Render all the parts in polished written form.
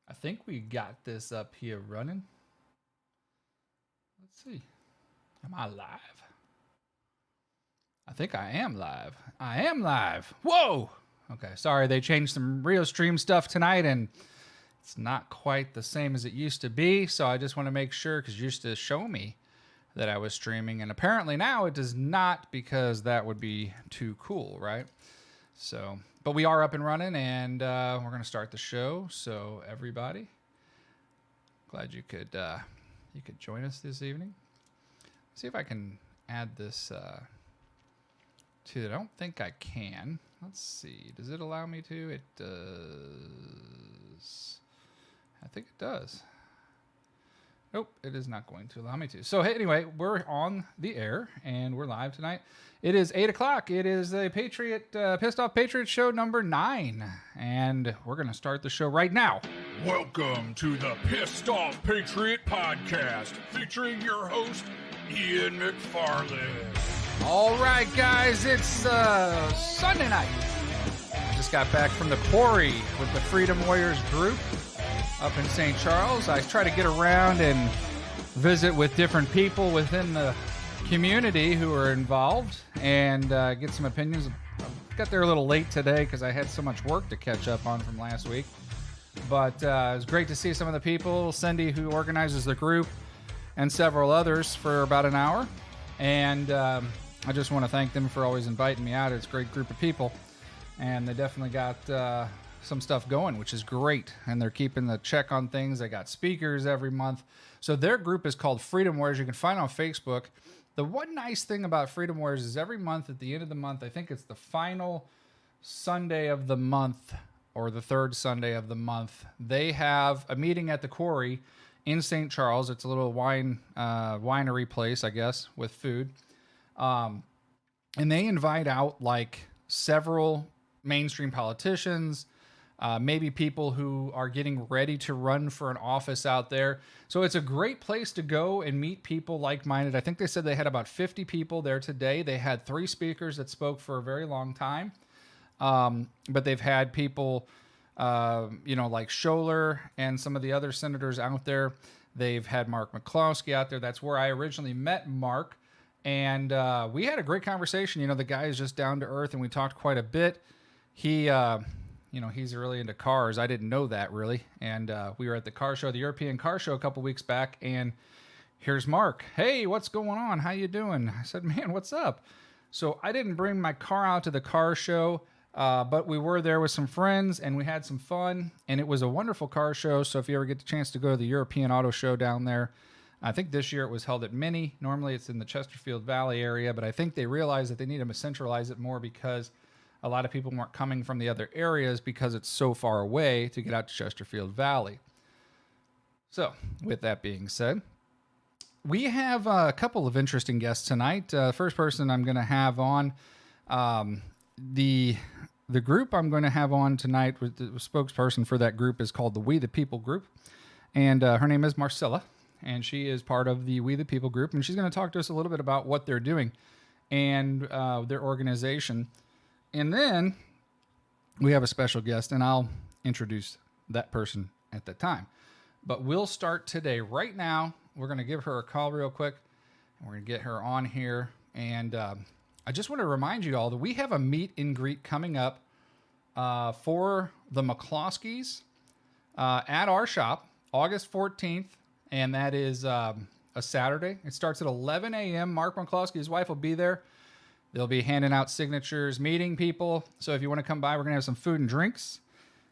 I think we got this up here running. Let's see. Am I live? I think I am live. I am live. Whoa! Okay, sorry, they changed some Rio Stream stuff tonight, and it's not quite the same as it used to be, so I just want to make sure, because you used to show me that I was streaming, and apparently now it does not, because that would be too cool, right? So, but we are up and running, and we're going to start the show, so everybody, glad you could join us this evening. See if I can add this to it. I don't think I can. Let's see. Does it allow me to? It does. I think it does. Nope, it is not going to allow me to. So, hey, anyway, we're on the air, and we're live tonight. It is 8 o'clock. It is a Patriot, Pissed Off Patriot show number 9, and we're going to start the show right now. Welcome to the Pissed Off Patriot podcast, featuring your host, Ian McFarland. All right, guys, it's Sunday night. I just got back from the quarry with the Freedom Warriors group up in St. Charles. I try to get around and visit with different people within the community who are involved and get some opinions. I got there a little late today because I had so much work to catch up on from last week. But it was great to see some of the people, Cindy, who organizes the group, and several others for about an hour. And I just want to thank them for always inviting me out. It's a great group of people, and they definitely got some stuff going, which is great. And they're keeping the check on things. They got speakers every month. So their group is called Freedom Warriors. You can find it on Facebook. The one nice thing about Freedom Warriors is every month, at the end of the month, I think it's the final Sunday of the month or the third Sunday of the month, they have a meeting at the quarry in St. Charles. It's a little winery place, I guess, with food. And they invite out like several mainstream politicians, maybe people who are getting ready to run for an office out there. So it's a great place to go and meet people like-minded. I think they said they had about 50 people there today. They had 3 speakers that spoke for a very long time. But they've had people, like Scholler and some of the other senators out there. They've had Mark McCloskey out there. That's where I originally met Mark. And we had a great conversation. The guy is just down to earth, and we talked quite a bit. He's really into cars. I didn't know that, really. And we were at the car show, the European car show a couple weeks back, and here's Mark. Hey, what's going on? How you doing? I said, man, what's up? So I didn't bring my car out to the car show, but we were there with some friends, and we had some fun, and it was a wonderful car show. So if you ever get the chance to go to the European Auto Show down there, I think this year it was held at Mini. Normally it's in the Chesterfield Valley area, but I think they realized that they need to centralize it more because a lot of people weren't coming from the other areas because it's so far away to get out to Chesterfield Valley. So with that being said, we have a couple of interesting guests tonight. The first person I'm going to have on, the group I'm going to have on tonight, with the spokesperson for that group is called the We the People group. And her name is Marcella. And she is part of the We the People group, and she's going to talk to us a little bit about what they're doing and their organization. And then we have a special guest, and I'll introduce that person at that time. But we'll start today. Right now, we're going to give her a call real quick, and we're going to get her on here. And I just want to remind you all that we have a meet and greet coming up for the McCloskeys at our shop, August 14th. And that is a Saturday. It starts at 11 a.m. Mark McCloskey, his wife, will be there. They'll be handing out signatures, meeting people. So if you want to come by, we're going to have some food and drinks.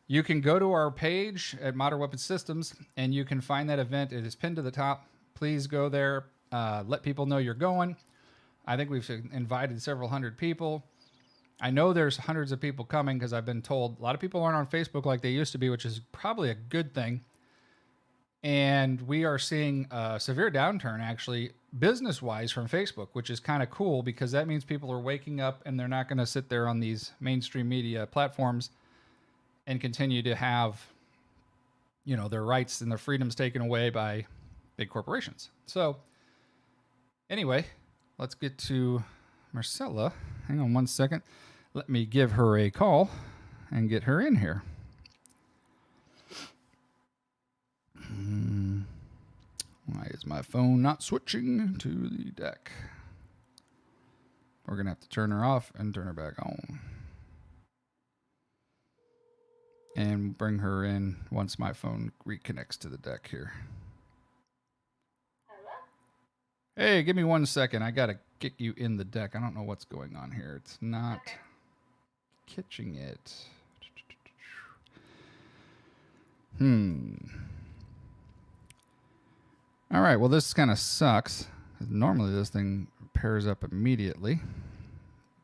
You can go to our page at Modern Weapon Systems, and you can find that event. It is pinned to the top. Please go there. Let people know you're going. I think we've invited several hundred people. I know there's hundreds of people coming because I've been told a lot of people aren't on Facebook like they used to be, which is probably a good thing. And we are seeing a severe downturn, actually, business-wise from Facebook, which is kind of cool because that means people are waking up and they're not going to sit there on these mainstream media platforms and continue to have, their rights and their freedoms taken away by big corporations. So, anyway, let's get to Marcella. Hang on one second. Let me give her a call and get her in here. is my phone not switching to the deck? We're going to have to turn her off and turn her back on. And bring her in once my phone reconnects to the deck here. Hey, give me 1 second. I got to get you in the deck. I don't know what's going on here. It's not catching it. All right, well, this kind of sucks. Normally this thing pairs up immediately,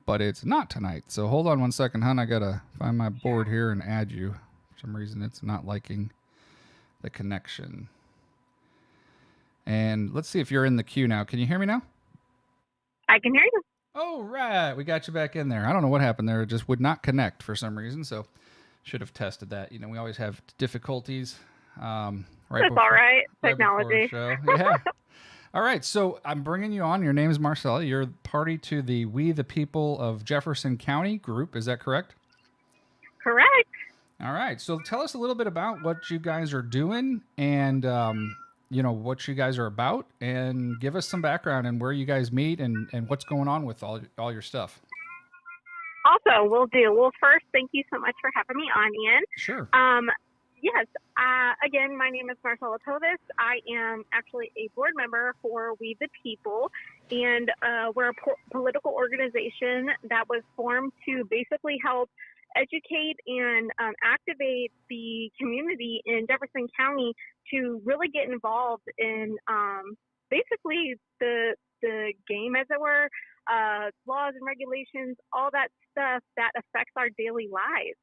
but it's not tonight. So hold on 1 second, hon. I got to find my board here and add you. For some reason, it's not liking the connection. And let's see if you're in the queue now. Can you hear me now? I can hear you. Oh, right. We got you back in there. I don't know what happened there. It just would not connect for some reason, so should have tested that. You know, we always have difficulties. That's all right. Technology. Show. Yeah. All right. So I'm bringing you on. Your name is Marcella. You're party to the We the People of Jefferson County group. Is that correct? Correct. All right. So tell us a little bit about what you guys are doing and, what you guys are about, and give us some background and where you guys meet and what's going on with all your stuff. Also, will do. Well, first, thank you so much for having me on, Ian. Sure. Yes. Again, my name is Marcella. I am actually a board member for We the People, and we're a political organization that was formed to basically help educate and activate the community in Jefferson County to really get involved in basically the game, as it were, laws and regulations, all that stuff that affects our daily lives,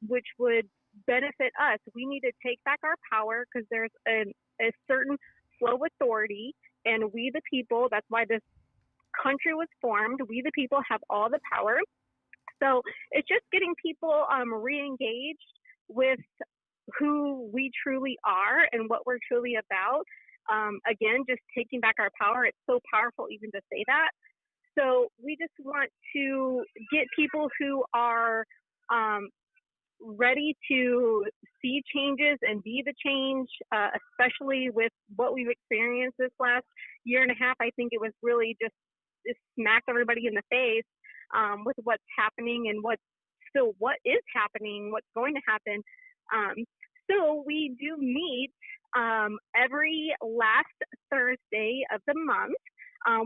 which would benefit us. We need to take back our power because there's a certain flow of authority, and we the people, that's why this country was formed. We the people have all the power. So it's just getting people re-engaged with who we truly are and what we're truly about. Again, just taking back our power. It's so powerful even to say that. So we just want to get people who are ready to see changes and be the change, especially with what we've experienced this last year and a half. I think it was really just smacked everybody in the face with what's happening and what is happening, what's going to happen. So we do meet every last Thursday of the month.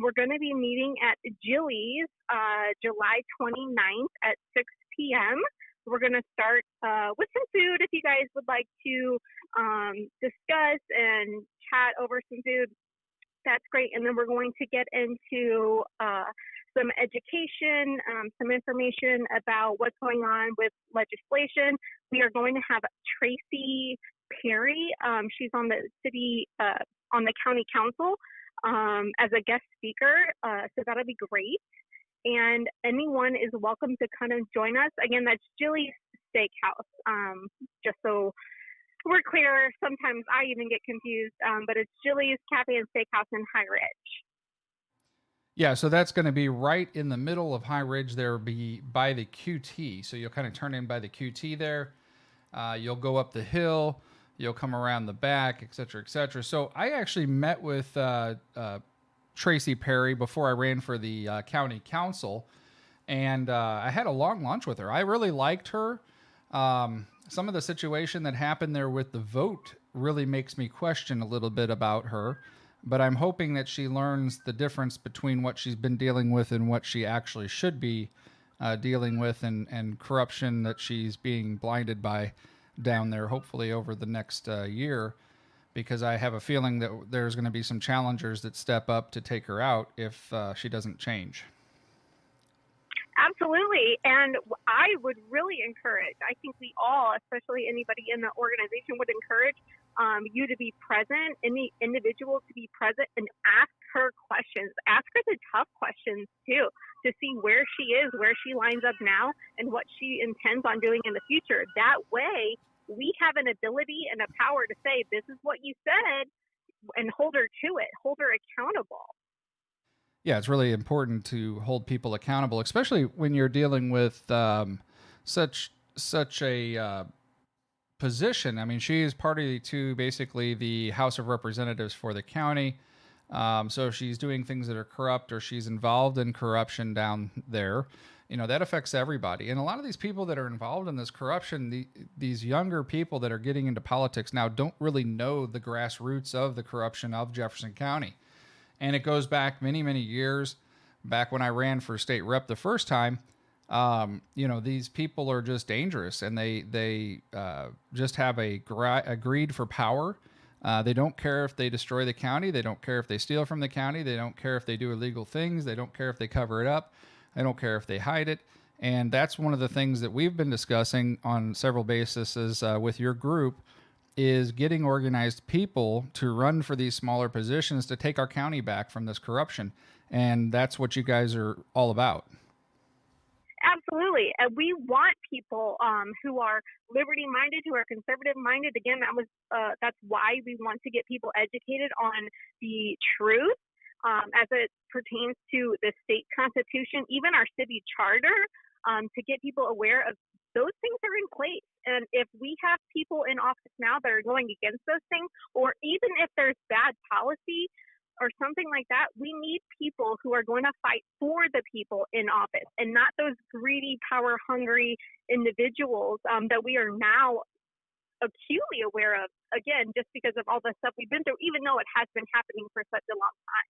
We're going to be meeting at Jilly's July 29th at 6 p.m. We're going to start with some food if you guys would like to discuss and chat over some food. That's great. And then we're going to get into some education, some information about what's going on with legislation. We are going to have Tracy Perry. She's on the city, on the county council as a guest speaker. So that'll be great. And anyone is welcome to kind of join us. Again, that's Jilly's Steakhouse. Just so we're clear, sometimes I even get confused, but it's Jilly's Cafe and Steakhouse in High Ridge. Yeah, so that's going to be right in the middle of High Ridge there, be by the QT. So you'll kind of turn in by the QT there. You'll go up the hill. You'll come around the back, et cetera, et cetera. So I actually met with Tracy Perry before I ran for the county council, and I had a long lunch with her. I really liked her. Some of the situation that happened there with the vote really makes me question a little bit about her, but I'm hoping that she learns the difference between what she's been dealing with and what she actually should be dealing with, and corruption that she's being blinded by down there, hopefully over the next year, because I have a feeling that there's going to be some challengers that step up to take her out if she doesn't change. Absolutely. And I would really encourage, I think we all, especially anybody in the organization, would encourage you to be present, any individual to be present and ask her questions. Ask her the tough questions too, to see where she is, where she lines up now, and what she intends on doing in the future. That way, we have an ability and a power to say, this is what you said, and hold her to it, hold her accountable. Yeah, it's really important to hold people accountable, especially when you're dealing with such a position. I mean, she is party to basically the House of Representatives for the county. So if she's doing things that are corrupt or she's involved in corruption down there, that affects everybody. And a lot of these people that are involved in this corruption, these younger people that are getting into politics now don't really know the grassroots of the corruption of Jefferson County. And it goes back many, many years. Back when I ran for state rep the first time, these people are just dangerous, and they just have a greed for power. They don't care if they destroy the county. They don't care if they steal from the county. They don't care if they do illegal things. They don't care if they cover it up. They don't care if they hide it. And that's one of the things that we've been discussing on several bases with your group, is getting organized people to run for these smaller positions to take our county back from this corruption. And that's what you guys are all about. Absolutely. And we want people who are liberty-minded, who are conservative-minded. Again, that's why we want to get people educated on the truth as it pertains to the state constitution, even our city charter, to get people aware of those things are in place. And if we have people in office now that are going against those things, or even if there's bad policy or something like that, we need people who are going to fight for the people in office, and not those greedy, power-hungry individuals that we are now acutely aware of, again, just because of all the stuff we've been through, even though it has been happening for such a long time.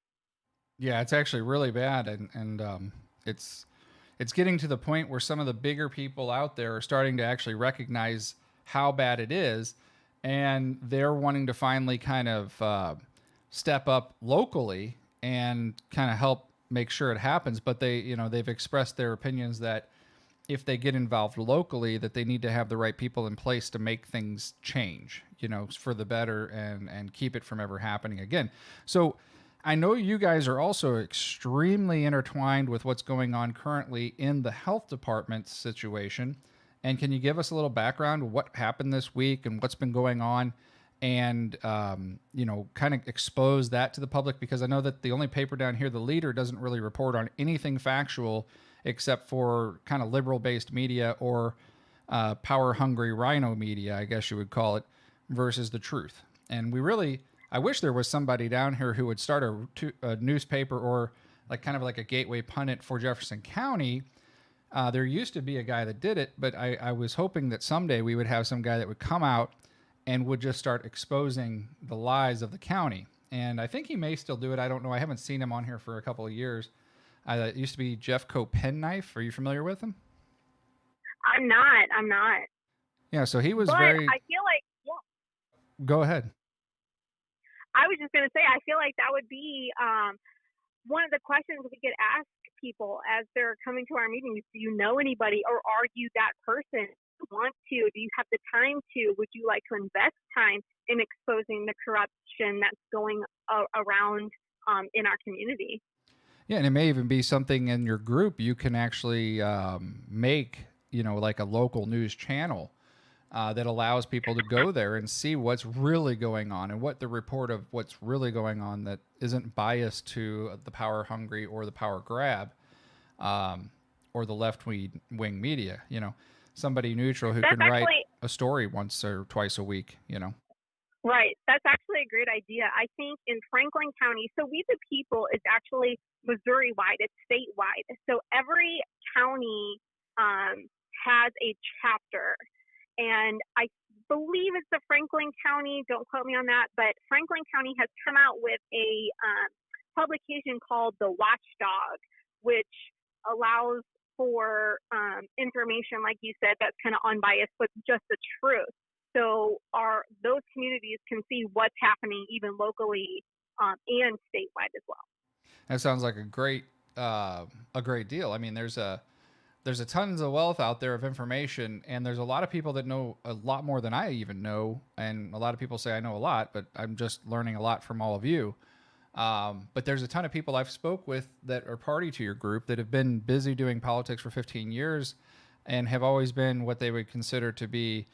Yeah, it's actually really bad. And it's getting to the point where some of the bigger people out there are starting to actually recognize how bad it is, and they're wanting to finally kind of step up locally and kind of help make sure it happens. But they've expressed their opinions that if they get involved locally, that they need to have the right people in place to make things change, for the better, and keep it from ever happening again. So I know you guys are also extremely intertwined with what's going on currently in the health department situation. And can you give us a little background of what happened this week and what's been going on? And, kind of expose that to the public, because I know that the only paper down here, The Leader, doesn't really report on anything factual except for kind of liberal-based media or power-hungry rhino media, I guess you would call it, versus the truth. And I wish there was somebody down here who would start a newspaper or like a gateway pundit for Jefferson County. There used to be a guy that did it, but I was hoping that someday we would have some guy that would come out and would just start exposing the lies of the county. And I think he may still do it. I don't know. I haven't seen him on here for a couple of years. It used to be Jeffco Penknife. Are you familiar with him? I'm not. Yeah, so he was but very... I feel like, yeah. Go ahead. I was just going to say, I feel like that would be one of the questions we could ask people as they're coming to our meetings. Do you know anybody, or are you that person? Want to? Do you have the time to? Would you like to invest time in exposing the corruption that's going around in our community? Yeah, and it may even be something in your group you can actually make, like a local news channel that allows people to go there and see what's really going on, and what the report of what's really going on that isn't biased to the power hungry or the power grab or the left wing media. Somebody neutral who can write a story once or twice a week. Right. That's actually a great idea. I think in Franklin County, so We the People is actually Missouri-wide. It's statewide. So every county has a chapter. And I believe it's the Franklin County. Don't quote me on that. But Franklin County has come out with a publication called The Watchdog, which allows for information, like you said, that's kind of unbiased, but just the truth. So those communities can see what's happening even locally and statewide as well. That sounds like a great deal. I mean, there's a tons of wealth out there of information, and there's a lot of people that know a lot more than I even know. And a lot of people say I know a lot, but I'm just learning a lot from all of you. But there's a ton of people I've spoke with that are party to your group that have been busy doing politics for 15 years and have always been what they would consider to be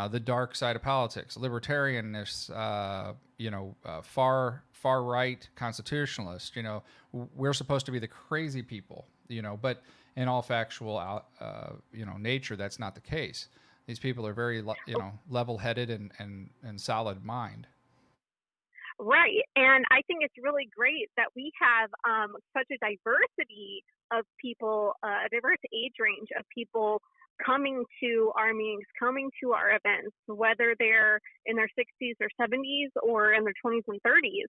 the dark side of politics, libertarianness, far right constitutionalists. We're supposed to be the crazy people, but in all factual, nature, that's not the case. these people are very, level-headed and solid mind. Right. And I think it's really great that we have such a diversity of people, a diverse age range of people coming to our meetings, coming to our events, whether they're in their 60s or 70s or in their 20s and 30s.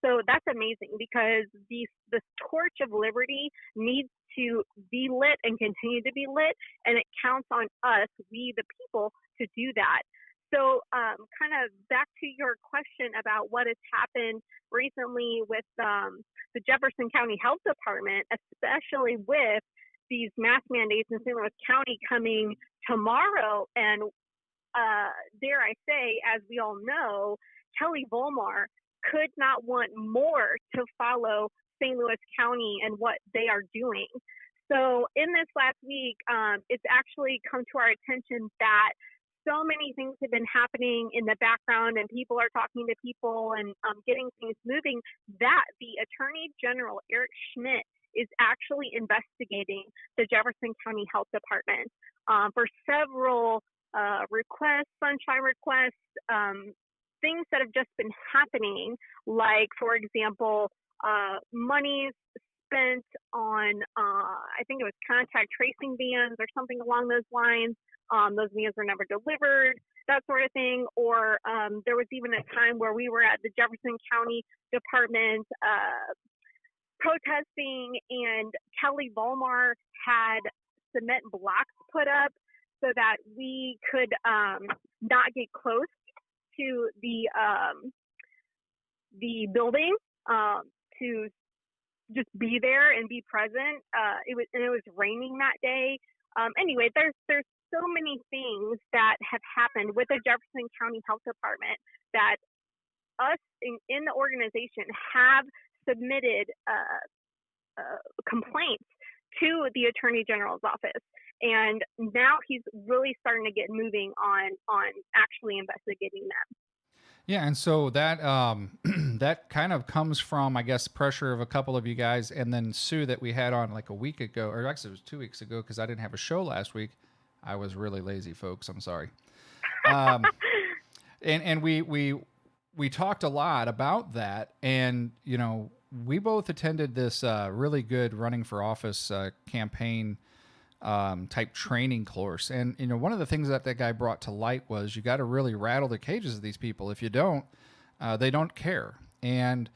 So that's amazing, because this torch of liberty needs to be lit and continue to be lit, and it counts on us, we the people, to do that. So kind of back to your question about what has happened recently with the Jefferson County Health Department, especially with these mask mandates in St. Louis County coming tomorrow. And dare I say, as we all know, Kelly Volmar could not want more to follow St. Louis County and what they are doing. So in this last week, it's actually come to our attention that so many things have been happening in the background, and people are talking to people and getting things moving, that the Attorney General, Eric Schmidt, is actually investigating the Jefferson County Health Department for several requests, sunshine requests, things that have just been happening, like, for example, monies spent on, I think it was contact tracing vans or something along those lines. Those vans were never delivered, that sort of thing. Or there was even a time where we were at the Jefferson County Department protesting, and Kelly Volmar had cement blocks put up so that we could not get close to the building, to just be there and be present. It was raining that day. Anyway, there's so many things that have happened with the Jefferson County Health Department that us in the organization have submitted complaints to the Attorney General's office, and now he's really starting to get moving on actually investigating them. Yeah, and so that that kind of comes from, I guess, pressure of a couple of you guys, and then Sue that we had on like a week ago, or actually it was 2 weeks ago, because I didn't have a show last week. I was really lazy, folks. I'm sorry. And we talked a lot about that, and we both attended this really good running for office campaign type training course. And, one of the things that guy brought to light was you got to really rattle the cages of these people. If you don't, they don't care. And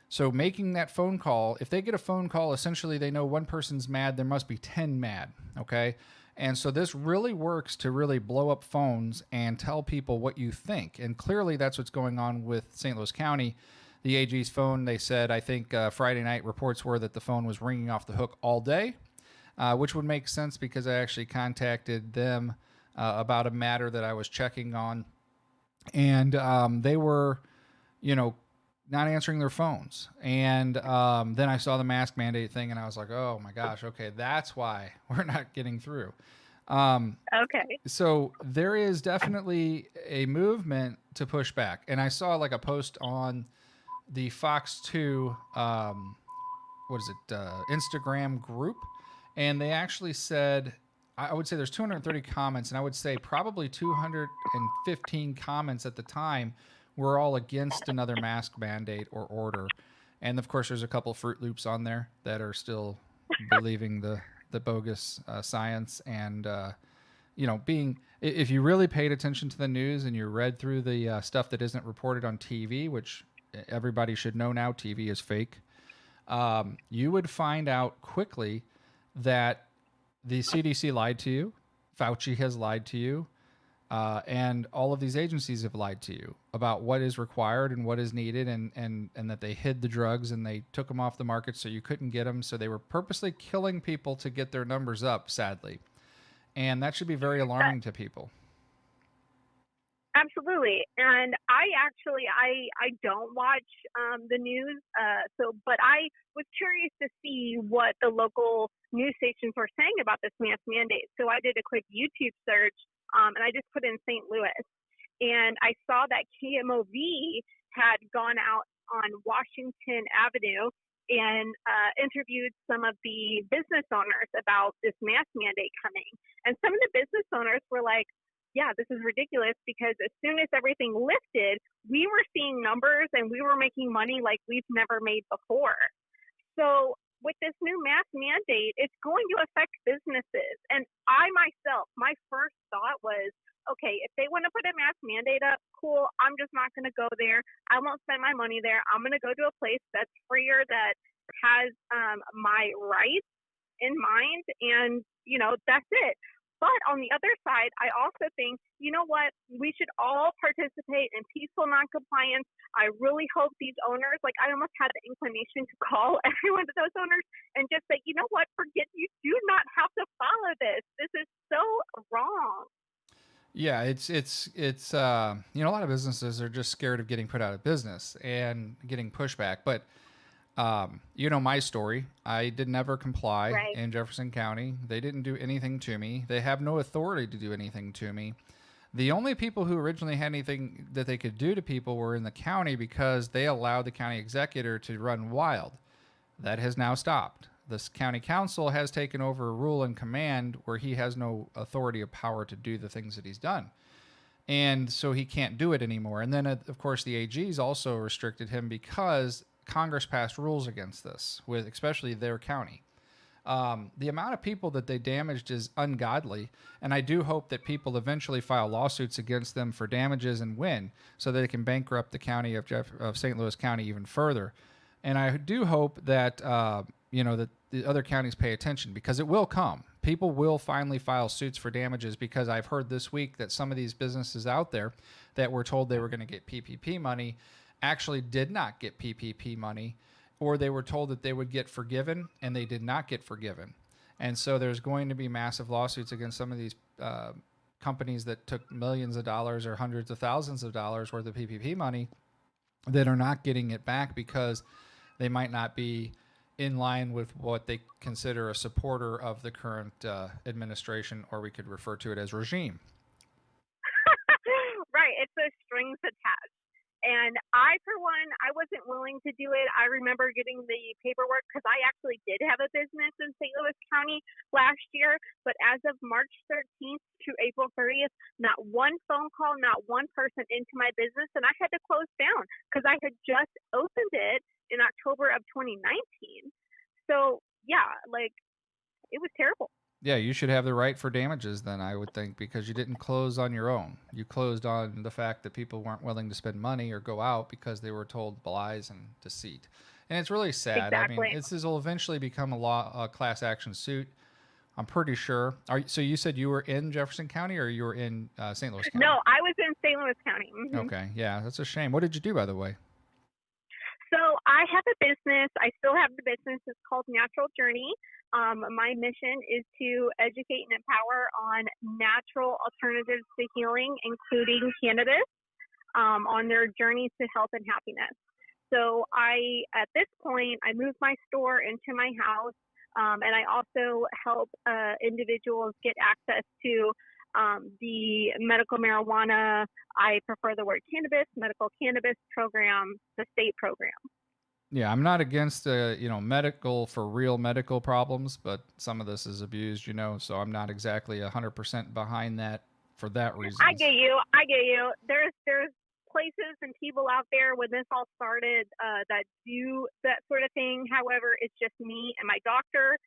so making that phone call, if they get a phone call, essentially they know one person's mad, there must be 10 mad. Okay. And so this really works to really blow up phones and tell people what you think. And clearly that's what's going on with St. Louis County. The AG's phone, they said, I think Friday night reports were that the phone was ringing off the hook all day. Which would make sense because I actually contacted them about a matter that I was checking on, and they were, not answering their phones. And then I saw the mask mandate thing, and I was like, oh my gosh, okay, that's why we're not getting through. Okay. So there is definitely a movement to push back, and I saw like a post on the Fox 2, Instagram group. And they actually said, I would say there's 230 comments, and I would say probably 215 comments at the time were all against another mask mandate or order. And of course, there's a couple Fruit Loops on there that are still believing the bogus science. And, if you really paid attention to the news and you read through the stuff that isn't reported on TV, which everybody should know now, TV is fake, you would find out quickly that the CDC lied to you, Fauci has lied to you, and all of these agencies have lied to you about what is required and what is needed, and that they hid the drugs and they took them off the market so you couldn't get them. So they were purposely killing people to get their numbers up, sadly. And that should be very alarming to people. Absolutely. And I don't watch the news, but I was curious to see what the local news stations were saying about this mask mandate. So I did a quick YouTube search, and I just put in St. Louis, and I saw that KMOV had gone out on Washington Avenue and interviewed some of the business owners about this mask mandate coming. And some of the business owners were like, yeah, this is ridiculous, because as soon as everything lifted, we were seeing numbers and we were making money like we've never made before. So with this new mask mandate, it's going to affect businesses. And I myself, my first thought was, okay, if they want to put a mask mandate up, cool, I'm just not going to go there. I won't spend my money there. I'm going to go to a place that's freer, that has my rights in mind, and, that's it. But on the other side, I also think, you know what, we should all participate in peaceful noncompliance. I really hope these owners, like, I almost had the inclination to call every one of those owners and just say, you know what, forget, you do not have to follow this. This is so wrong. Yeah, it's a lot of businesses are just scared of getting put out of business and getting pushback. But my story. I did never comply in Jefferson County. They didn't do anything to me. They have no authority to do anything to me. The only people who originally had anything that they could do to people were in the county, because they allowed the county executor to run wild. That has now stopped. This county council has taken over a rule and command where he has no authority or power to do the things that he's done. And so he can't do it anymore. And then, of course, the AGs also restricted him because Congress passed rules against this, with especially their county. The amount of people that they damaged is ungodly, and I do hope that people eventually file lawsuits against them for damages and win, so that they can bankrupt the county of St. Louis County even further. And I do hope that that the other counties pay attention, because it will come. People will finally file suits for damages, because I've heard this week that some of these businesses out there that were told they were going to get PPP money actually did not get PPP money, or they were told that they would get forgiven and they did not get forgiven. And so there's going to be massive lawsuits against some of these companies that took millions of dollars or hundreds of thousands of dollars worth of PPP money that are not getting it back, because they might not be in line with what they consider a supporter of the current administration, or we could refer to it as regime. Right. It's those strings attached. And I, for one, I wasn't willing to do it. I remember getting the paperwork, because I actually did have a business in St. Louis County last year. But as of March 13th to April 30th, not one phone call, not one person into my business. And I had to close down, because I had just opened it in October of 2019. So, yeah, it was terrible. Yeah, you should have the right for damages then, I would think, because you didn't close on your own. You closed on the fact that people weren't willing to spend money or go out because they were told lies and deceit. And it's really sad. Exactly. I mean, this will eventually become a class action suit, I'm pretty sure. So you said you were in Jefferson County, or you were in St. Louis County? No, I was in St. Louis County. Mm-hmm. Okay, yeah, that's a shame. What did you do, by the way? So I have a business. I still have the business. It's called Natural Journey. My mission is to educate and empower on natural alternatives to healing, including cannabis, on their journeys to health and happiness. So at this point, I moved my store into my house, and I also help individuals get access to the medical marijuana, I prefer the word cannabis, medical cannabis program, the state program. Yeah, I'm not against medical for real medical problems, but some of this is abused, so I'm not exactly 100% behind that for that reason. I get you. There's places and people out there when this all started that do that sort of thing. However, it's just me and my doctor.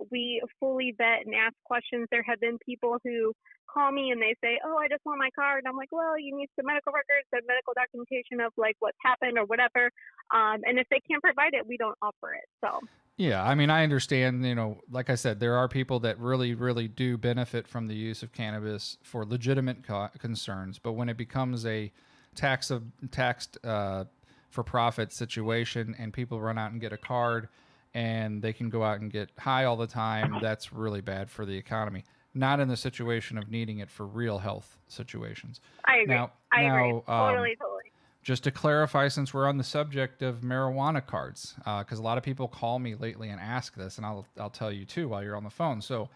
We fully vet and ask questions. There have been people who call me and they say, "Oh, I just want my card." And I'm like, "Well, you need some medical records, some medical documentation of what's happened or whatever." And if they can't provide it, we don't offer it. So. Yeah, I mean, I understand, like I said, there are people that really, really do benefit from the use of cannabis for legitimate concerns. But when it becomes a taxed for profit situation and people run out and get a card and they can go out and get high all the time, that's really bad for the economy. Not in the situation of needing it for real health situations. I agree. I agree. Totally. Just to clarify, since we're on the subject of marijuana cards, because a lot of people call me lately and ask this, and I'll tell you too while you're on the phone. So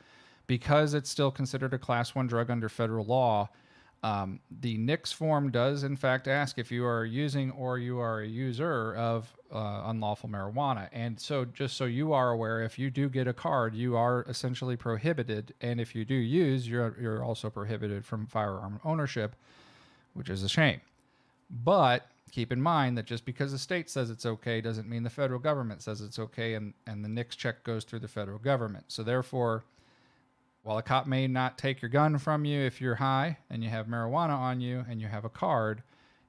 because it's still considered a Class 1 drug under federal law, The NICS form does, in fact, ask if you are using or you are a user of unlawful marijuana. And so just so you are aware, if you do get a card, you are essentially prohibited. And if you do use, you're also prohibited from firearm ownership, which is a shame. But keep in mind that just because the state says it's okay doesn't mean the federal government says it's okay, and the NICS check goes through the federal government. So therefore, while a cop may not take your gun from you if you're high and you have marijuana on you and you have a card,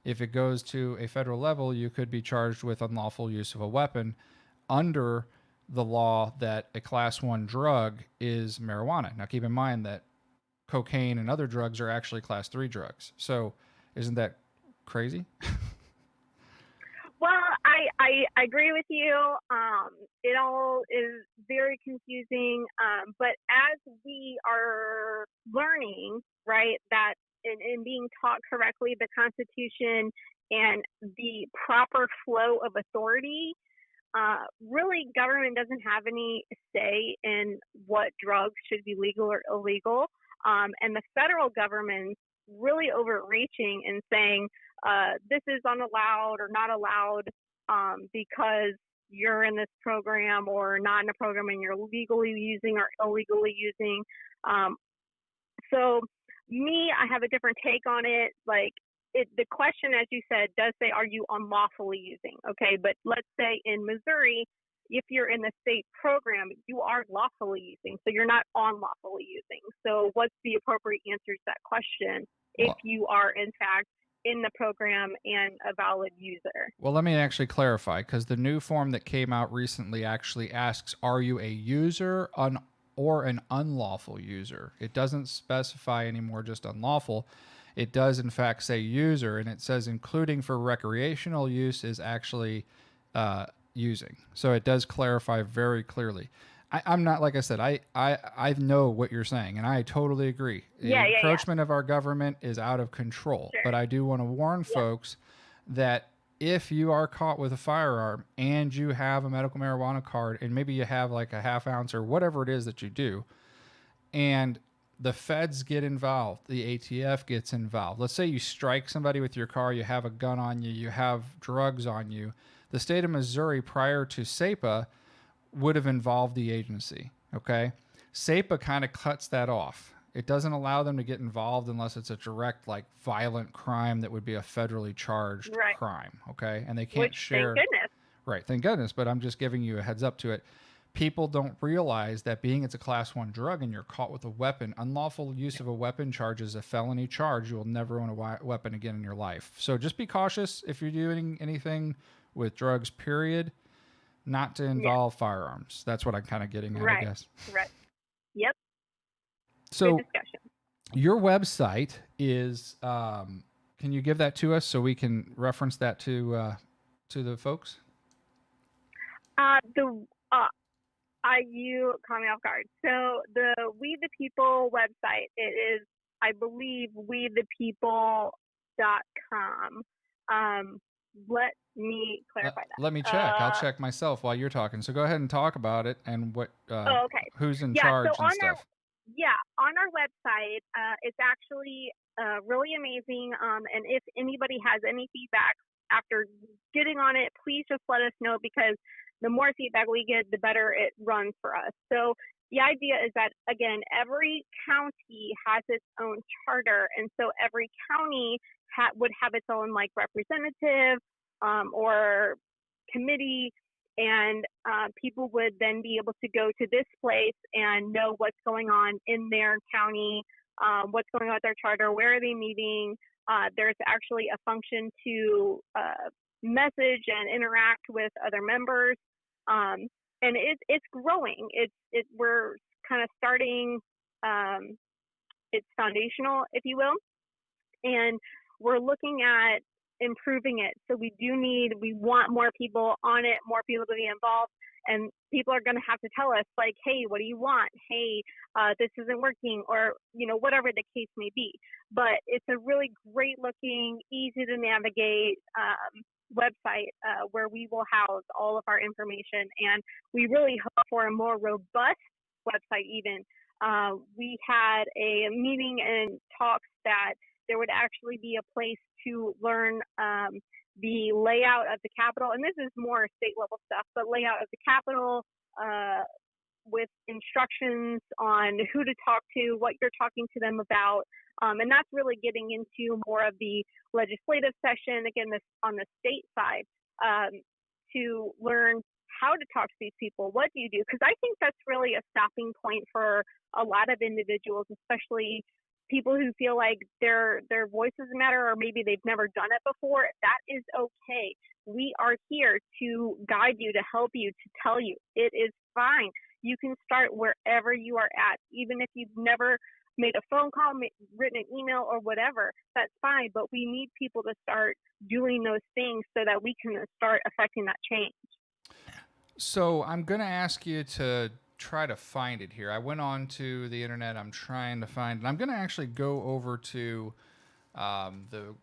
if it goes to a federal level, you could be charged with unlawful use of a weapon under the law that a class 1 drug is marijuana. Now keep in mind that cocaine and other drugs are actually class 3 drugs. So isn't that crazy? Well, I agree with you. It all is very confusing. But as we are learning, right, that in being taught correctly, the Constitution and the proper flow of authority, really government doesn't have any say in what drugs should be legal or illegal. And the federal government really overreaching and saying this is unallowed or not allowed because you're in this program or not in a program and you're legally using or illegally using. So I have a different take on it. Like the question, as you said, does say, are you unlawfully using? Okay, but let's say in Missouri, if you're in the state program, you are lawfully using, so you're not unlawfully using. So what's the appropriate answer to that question if you are, in fact, in the program and a valid user? Well, let me actually clarify, because the new form that came out recently actually asks, are you a user or an unlawful user? It doesn't specify anymore just unlawful. It does, in fact, say user, and it says including for recreational use is actually using. So it does clarify very clearly. I'm not, like I said, I know what you're saying, and I totally agree. The encroachment of our government is out of control. Sure. But I do want to warn folks that if you are caught with a firearm and you have a medical marijuana card, and maybe you have like a half ounce or whatever it is that you do, and the feds get involved, the ATF gets involved. Let's say you strike somebody with your car, you have a gun on you, you have drugs on you. The state of Missouri, prior to SEPA, would have involved the agency, okay? SEPA kind of cuts that off. It doesn't allow them to get involved unless it's a direct, like, violent crime that would be a federally charged crime, okay? And they can't share. Thank goodness. Right, thank goodness, but I'm just giving you a heads up to it. People don't realize that being it's a class 1 drug and you're caught with a weapon, unlawful use of a weapon charges a felony charge. You will never own a weapon again in your life. So just be cautious if you're doing anything with drugs, period. Not to involve firearms. That's what I'm kind of getting at, I guess. Right. Yep. So good discussion. Your website is, can you give that to us so we can reference that to the folks? You caught me off guard. So the We the People website, it is, I believe, wethepeople.com. Let me clarify that. Let me check. I'll check myself while you're talking. So go ahead and talk about it and what. Okay. Who's in charge so and stuff. On our website, it's actually really amazing. And if anybody has any feedback after getting on it, please just let us know, because the more feedback we get, the better it runs for us. So the idea is that, again, every county has its own charter, and so every county would have its own like representative or committee, and people would then be able to go to this place and know what's going on in their county, what's going on with their charter, where are they meeting. There's actually a function to message and interact with other members, and it's growing. We're kind of starting. It's foundational, if you will, and we're looking at improving it. So we want more people on it, more people to be involved, and people are going to have to tell us, like, hey, what do you want? Hey, this isn't working, or, whatever the case may be. But it's a really great looking, easy to navigate website where we will house all of our information, and we really hope for a more robust website even. We had a meeting and talks that there would actually be a place to learn the layout of the Capitol. And this is more state level stuff, but layout of the Capitol, with instructions on who to talk to, what you're talking to them about. And that's really getting into more of the legislative session, again, this on the state side, to learn how to talk to these people. What do you do? Because I think that's really a stopping point for a lot of individuals, especially people who feel like their voices matter, or maybe they've never done it before. That is okay. We are here to guide you, to help you, to tell you it is fine. You can start wherever you are at, even if you've never made a phone call, written an email, or whatever. That's fine, but we need people to start doing those things so that we can start affecting that change. So I'm going to ask you to try to find it here. I went on to the internet. I'm trying to find it. I'm going to actually go over to the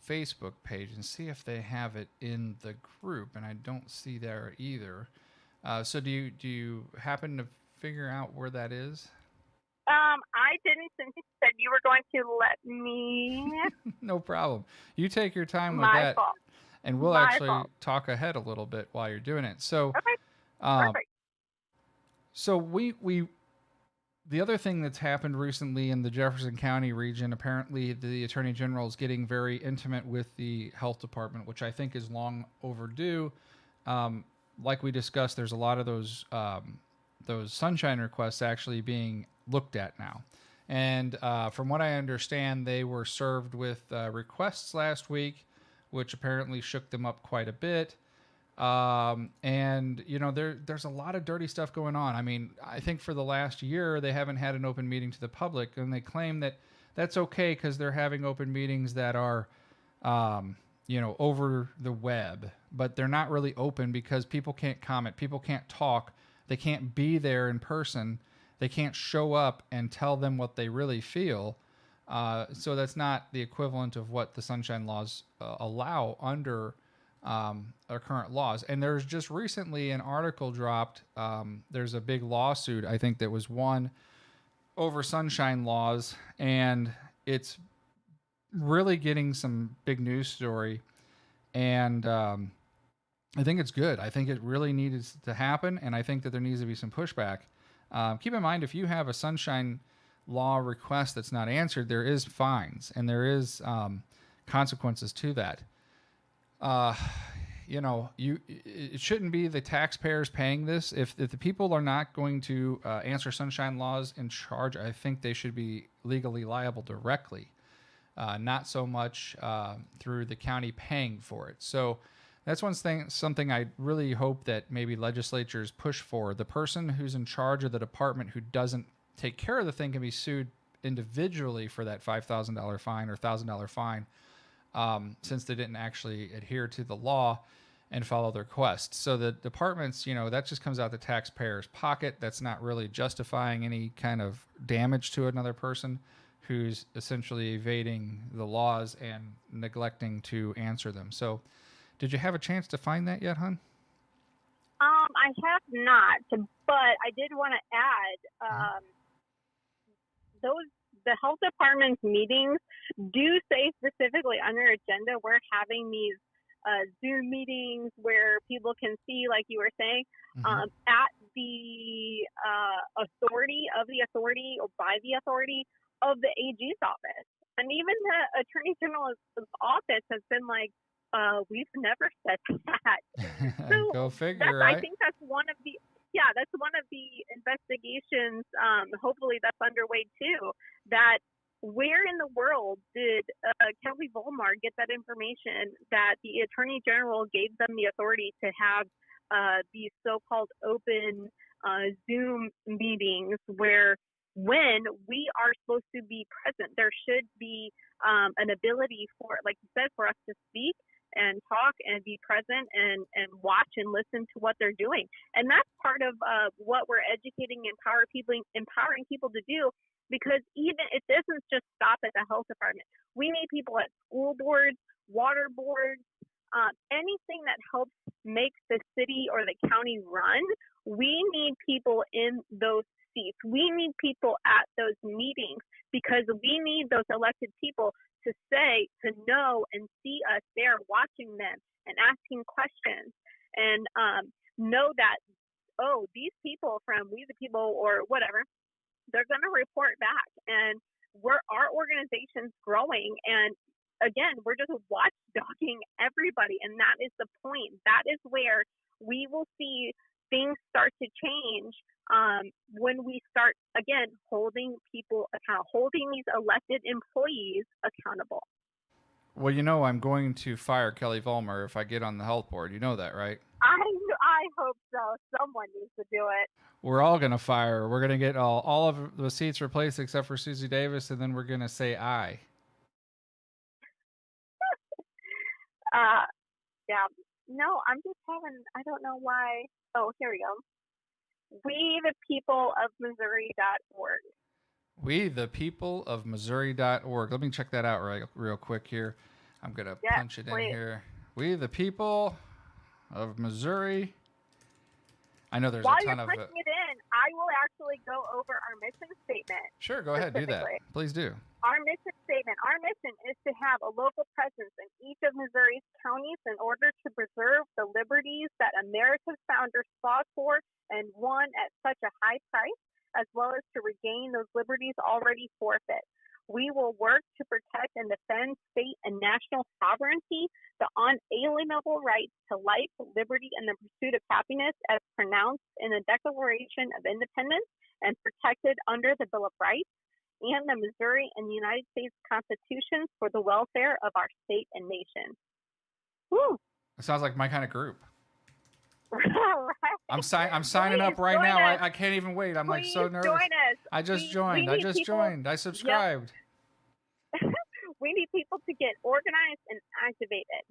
Facebook page and see if they have it in the group, and I don't see there either. So do you happen to figure out where that is? I didn't, since you said you were going to let me. No problem. You take your time with My that, fault. and we'll My actually fault. talk ahead a little bit while you're doing it. So, Okay, perfect. So we the other thing that's happened recently in the Jefferson County region, apparently the Attorney General is getting very intimate with the health department, which I think is long overdue. Like we discussed, there's a lot of those sunshine requests actually being looked at now. And from what I understand, they were served with requests last week, which apparently shook them up quite a bit. And you know, there's a lot of dirty stuff going on. I mean, I think for the last year, they haven't had an open meeting to the public, and they claim that that's okay because they're having open meetings that are, over the web, but they're not really open because people can't comment, people can't talk, they can't be there in person, they can't show up and tell them what they really feel. So that's not the equivalent of what the sunshine laws allow under our current laws. And there's just recently an article dropped. There's a big lawsuit, I think, that was won over sunshine laws, and it's really getting some big news story. And I think it's good. I think it really needed to happen, and I think that there needs to be some pushback. Keep in mind, if you have a sunshine law request that's not answered, there is fines and there is consequences to that. It shouldn't be the taxpayers paying this. If the people are not going to answer sunshine laws in charge, I think they should be legally liable directly, not so much through the county paying for it. So that's something I really hope that maybe legislatures push for. The person who's in charge of the department who doesn't take care of the thing can be sued individually for that $5,000 fine or $1,000 fine, since they didn't actually adhere to the law and follow the request. So the departments, that just comes out the taxpayer's pocket. That's not really justifying any kind of damage to another person who's essentially evading the laws and neglecting to answer them. So did you have a chance to find that yet, hon? I have not, but I did want to add, the health department's meetings do say specifically on their agenda, we're having these Zoom meetings where people can see, like you were saying, at the authority or by the authority of the AG's office. And even the Attorney General's office has been like, we've never said that. So go figure, right? I think that's one of the investigations. Hopefully that's underway too. That where in the world did Kelly Volmar get that information that the Attorney General gave them the authority to have these so-called open Zoom meetings when we are supposed to be present? There should be an ability for, like you said, for us to speak and talk and be present and watch and listen to what they're doing. And that's part of what we're educating and empowering people to do, because even it doesn't just stop at the health department. We need people at school boards, water boards, anything that helps make the city or the county run. We need people in those seats. We need people at those meetings because we need those elected people to know and see us there watching them and asking questions and know that, oh, these people from We the People or whatever, they're going to report back. And our organization's growing. And again, we're just watchdogging everybody. And that is the point. That is where we will see things start to change when we start, again, holding people accountable, holding these elected employees accountable. Well, you know, I'm going to fire Kelly Vollmer if I get on the health board. You know that, right? I hope so. Someone needs to do it. We're all going to fire her. We're going to get all of the seats replaced except for Susie Davis, and then we're going to say aye. Yeah. No, I'm just I don't know why. Oh, here we go. We the People of Missouri.org. We the People of Missouri.org. Let me check that out real quick here. I'm going to punch it in here. We the People of Missouri. I know there's While a ton you're of punching it in, I will actually go over our mission statement. Sure, go ahead, do that. Please do. Our mission statement, our mission is to have a local presence in each of Missouri's counties in order to preserve the liberties that America's founders fought for and won at such a high price, as well as to regain those liberties already forfeit. We will work to protect and defend state and national sovereignty, the unalienable rights to life, liberty, and the pursuit of happiness as pronounced in the Declaration of Independence and protected under the Bill of Rights and the Missouri and United States Constitutions for the welfare of our state and nation. Woo! It sounds like my kind of group. Right. I'm signing up right now. I can't even wait. I'm like so nervous. Join us. I just joined. I subscribed. Yep. We need people to get organized and activated.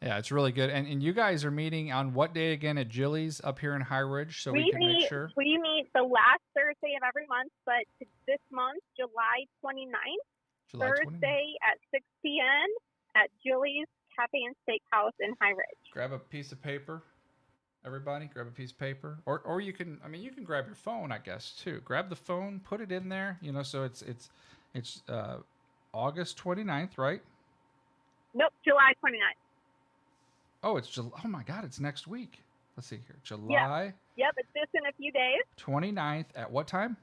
Yeah, it's really good. And you guys are meeting on what day again at Jilly's up here in High Ridge? So we can make sure. We meet the last Thursday of every month, but this month, July 29th, Thursday at 6 p.m. at Jilly's Cafe and Steakhouse in High Ridge. Grab a piece of paper. Everybody, grab a piece of paper, or you can grab your phone, I guess, too. Grab the phone, put it in there, so it's August 29th, right? Nope, July 29th. Oh, it's July. Oh my God, it's next week. Let's see here, July. Yep, it's just in a few days. 29th at what time?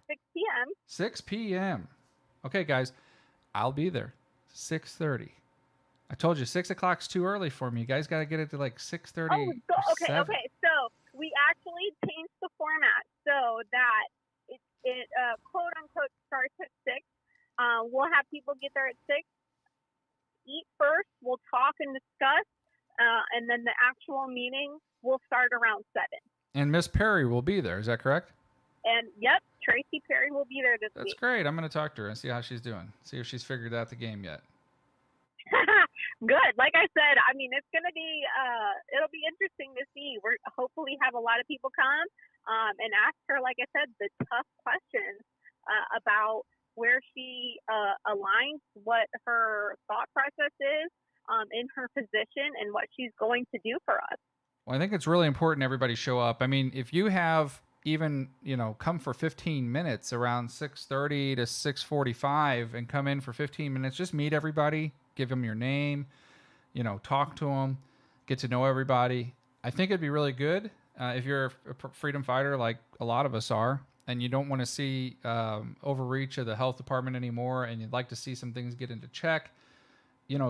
6 p.m. 6 p.m. Okay, guys, I'll be there. 6:30. I told you 6 o'clock's too early for me. You guys got to get it to like 6:30. Oh, okay. So we actually changed the format so that it quote unquote starts at 6. We'll have people get there at 6. Eat first. We'll talk and discuss, and then the actual meeting will start around 7. And Miss Perry will be there. Is that correct? And yep, Tracy Perry will be there this week. That's great. I'm going to talk to her and see how she's doing. See if she's figured out the game yet. Good. Like I said, it's going to be, it'll be interesting to see. We're hopefully have a lot of people come and ask her, like I said, the tough questions about where she aligns, what her thought process is in her position and what she's going to do for us. Well, I think it's really important everybody show up. If you have even, come for 15 minutes around 6:30 to 6:45 and come in for 15 minutes, just meet everybody. Give them your name, talk to them, get to know everybody. I think it'd be really good if you're a freedom fighter like a lot of us are, and you don't want to see overreach of the health department anymore, and you'd like to see some things get into check.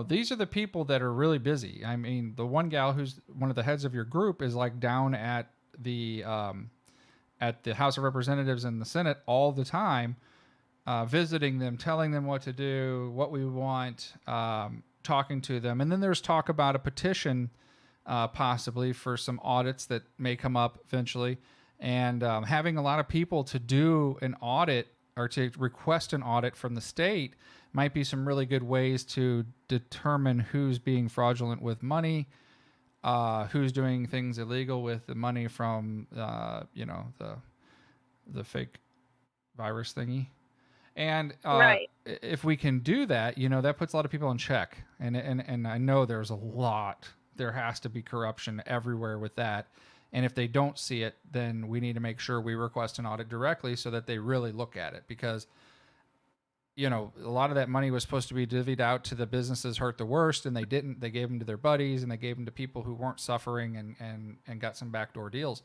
These are the people that are really busy. The one gal who's one of the heads of your group is like down at the House of Representatives and the Senate all the time, visiting them, telling them what to do, what we want, talking to them. And then there's talk about a petition possibly for some audits that may come up eventually. And having a lot of people to do an audit or to request an audit from the state might be some really good ways to determine who's being fraudulent with money, who's doing things illegal with the money from, the fake virus thingy. And right. If we can do that, that puts a lot of people in check. And I know there has to be corruption everywhere with that. And if they don't see it, then we need to make sure we request an audit directly so that they really look at it, because a lot of that money was supposed to be divvied out to the businesses hurt the worst, and they didn't. They gave them to their buddies, and they gave them to people who weren't suffering and got some backdoor deals.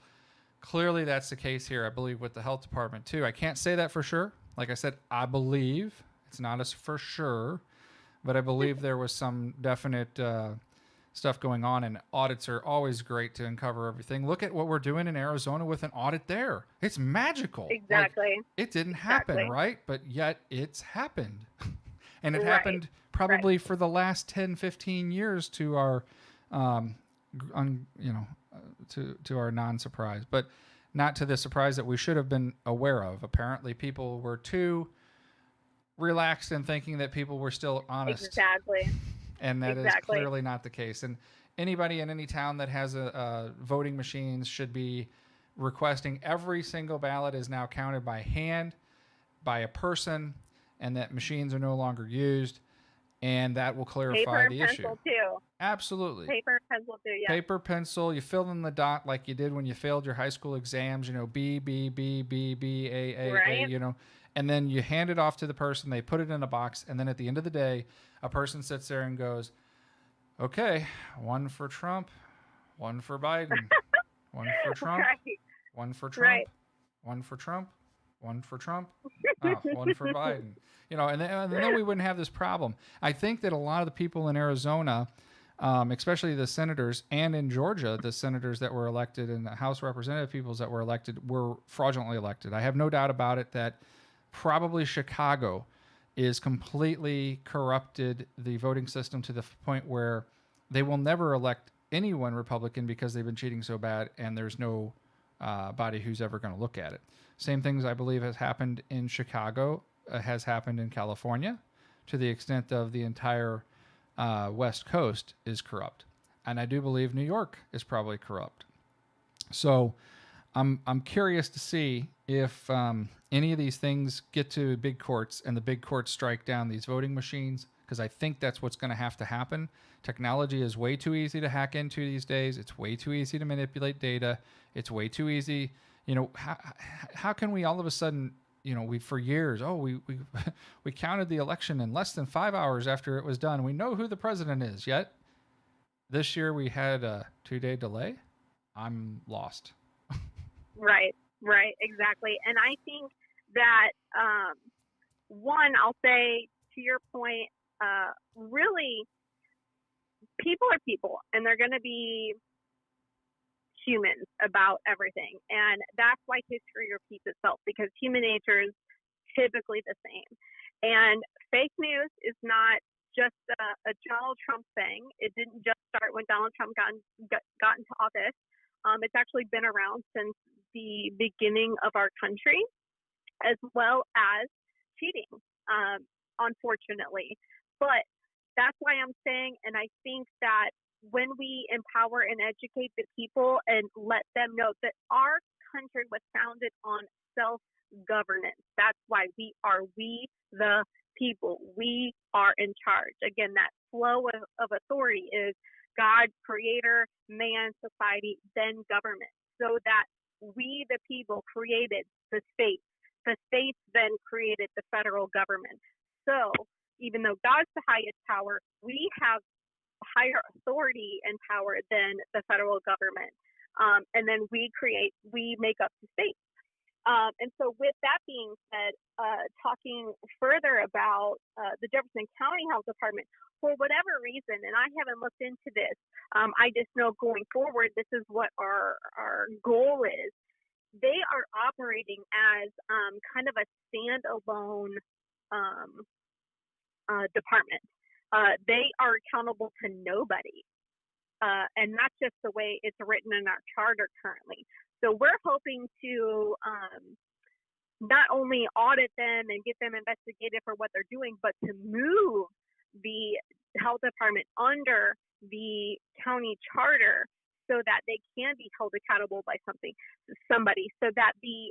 Clearly, that's the case here, I believe, with the health department, too. I can't say that for sure. Like I said, I believe. It's not as for sure, but I believe there was some definite stuff going on, and audits are always great to uncover everything. Look at what we're doing in Arizona with an audit there. It's magical. Exactly. Like, it didn't happen, Exactly. right? But yet it's happened. And it Right. happened probably for the last 10, 15 years to our, to our non-surprise, but not to the surprise that we should have been aware of. Apparently people were too relaxed in thinking that people were still honest. Exactly. And that is Exactly. clearly not the case. And anybody in any town that has a voting machines should be requesting every single ballot is now counted by hand, by a person, and that machines are no longer used. And that will clarify the issue. Paper and pencil, too. Absolutely. Paper and pencil, too, yeah. Paper, pencil, you fill in the dot like you did when you failed your high school exams, B, B, B, B, B, A, Right. A, and then you hand it off to the person, they put it in a box, and then at the end of the day, a person sits there and goes, okay, one for Trump, one for Biden, one for Trump, Right. one for Trump, Right. one for Trump, one for Trump, one for Biden. And then we wouldn't have this problem. I think that a lot of the people in Arizona, especially the senators, and in Georgia, the senators that were elected and the House representative peoples that were elected were fraudulently elected. I have no doubt about it that probably Chicago is completely corrupted the voting system to the point where they will never elect anyone Republican because they've been cheating so bad, and there's no body who's ever going to look at it. Same things I believe has happened in Chicago, has happened in California, to the extent of the entire West Coast is corrupt. And I do believe New York is probably corrupt. So I'm curious to see if any of these things get to big courts and the big courts strike down these voting machines, because I think that's what's going to have to happen. Technology is way too easy to hack into these days. It's way too easy to manipulate data. It's way too easy. How can we all of a sudden, we for years, we counted the election in less than 5 hours after it was done. We know who the president is. Yet this year we had a 2-day delay. I'm lost. Right, exactly. And I think that, one, I'll say to your point, really, people are people, and they're going to be humans about everything. And that's why history repeats itself, because human nature is typically the same. And fake news is not just a Donald Trump thing. It didn't just start when Donald Trump got into office. It's actually been around since the beginning of our country, as well as cheating, unfortunately. But that's why I'm saying, and I think that when we empower and educate the people and let them know that our country was founded on self-governance, that's why we the people, we are in charge. Again, that flow of authority is God, creator, man, society, then government, so that we, the people, created the states. The states then created the federal government. So even though God's the highest power, we have higher authority and power than the federal government. And then we make up the states. And so with that being said, talking further about the Jefferson County Health Department, for whatever reason, and I haven't looked into this, I just know going forward, this is what our goal is. They are operating as kind of a standalone department. They are accountable to nobody. And that's just the way it's written in our charter currently. So we're hoping to not only audit them and get them investigated for what they're doing, but to move the health department under the county charter so that they can be held accountable by somebody, so that the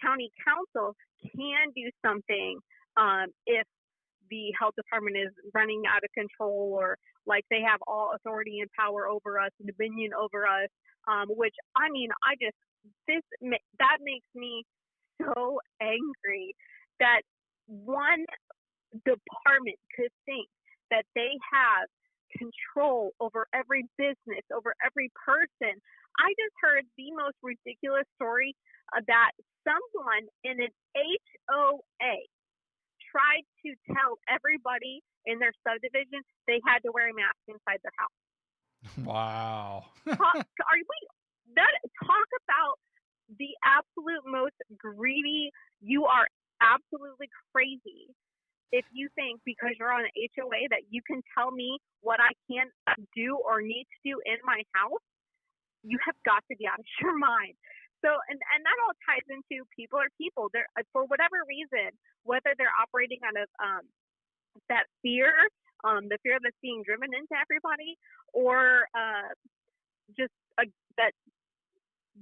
county council can do something if the health department is running out of control, or like they have all authority and power over us, dominion over us. Which I mean, that makes me so angry that one department could think that they have control over every business, over every person. I just heard the most ridiculous story that someone in an HOA tried to tell everybody in their subdivision they had to wear a mask inside their house. Wow. Talk about the absolute most greedy. You are absolutely crazy if you think because you're on an HOA that you can tell me what I can do or need to do in my house. You have got to be out of your mind. So, and that all ties into people are people. They're, for whatever reason, whether they're operating out of that fear, the fear that's being driven into everybody, or just that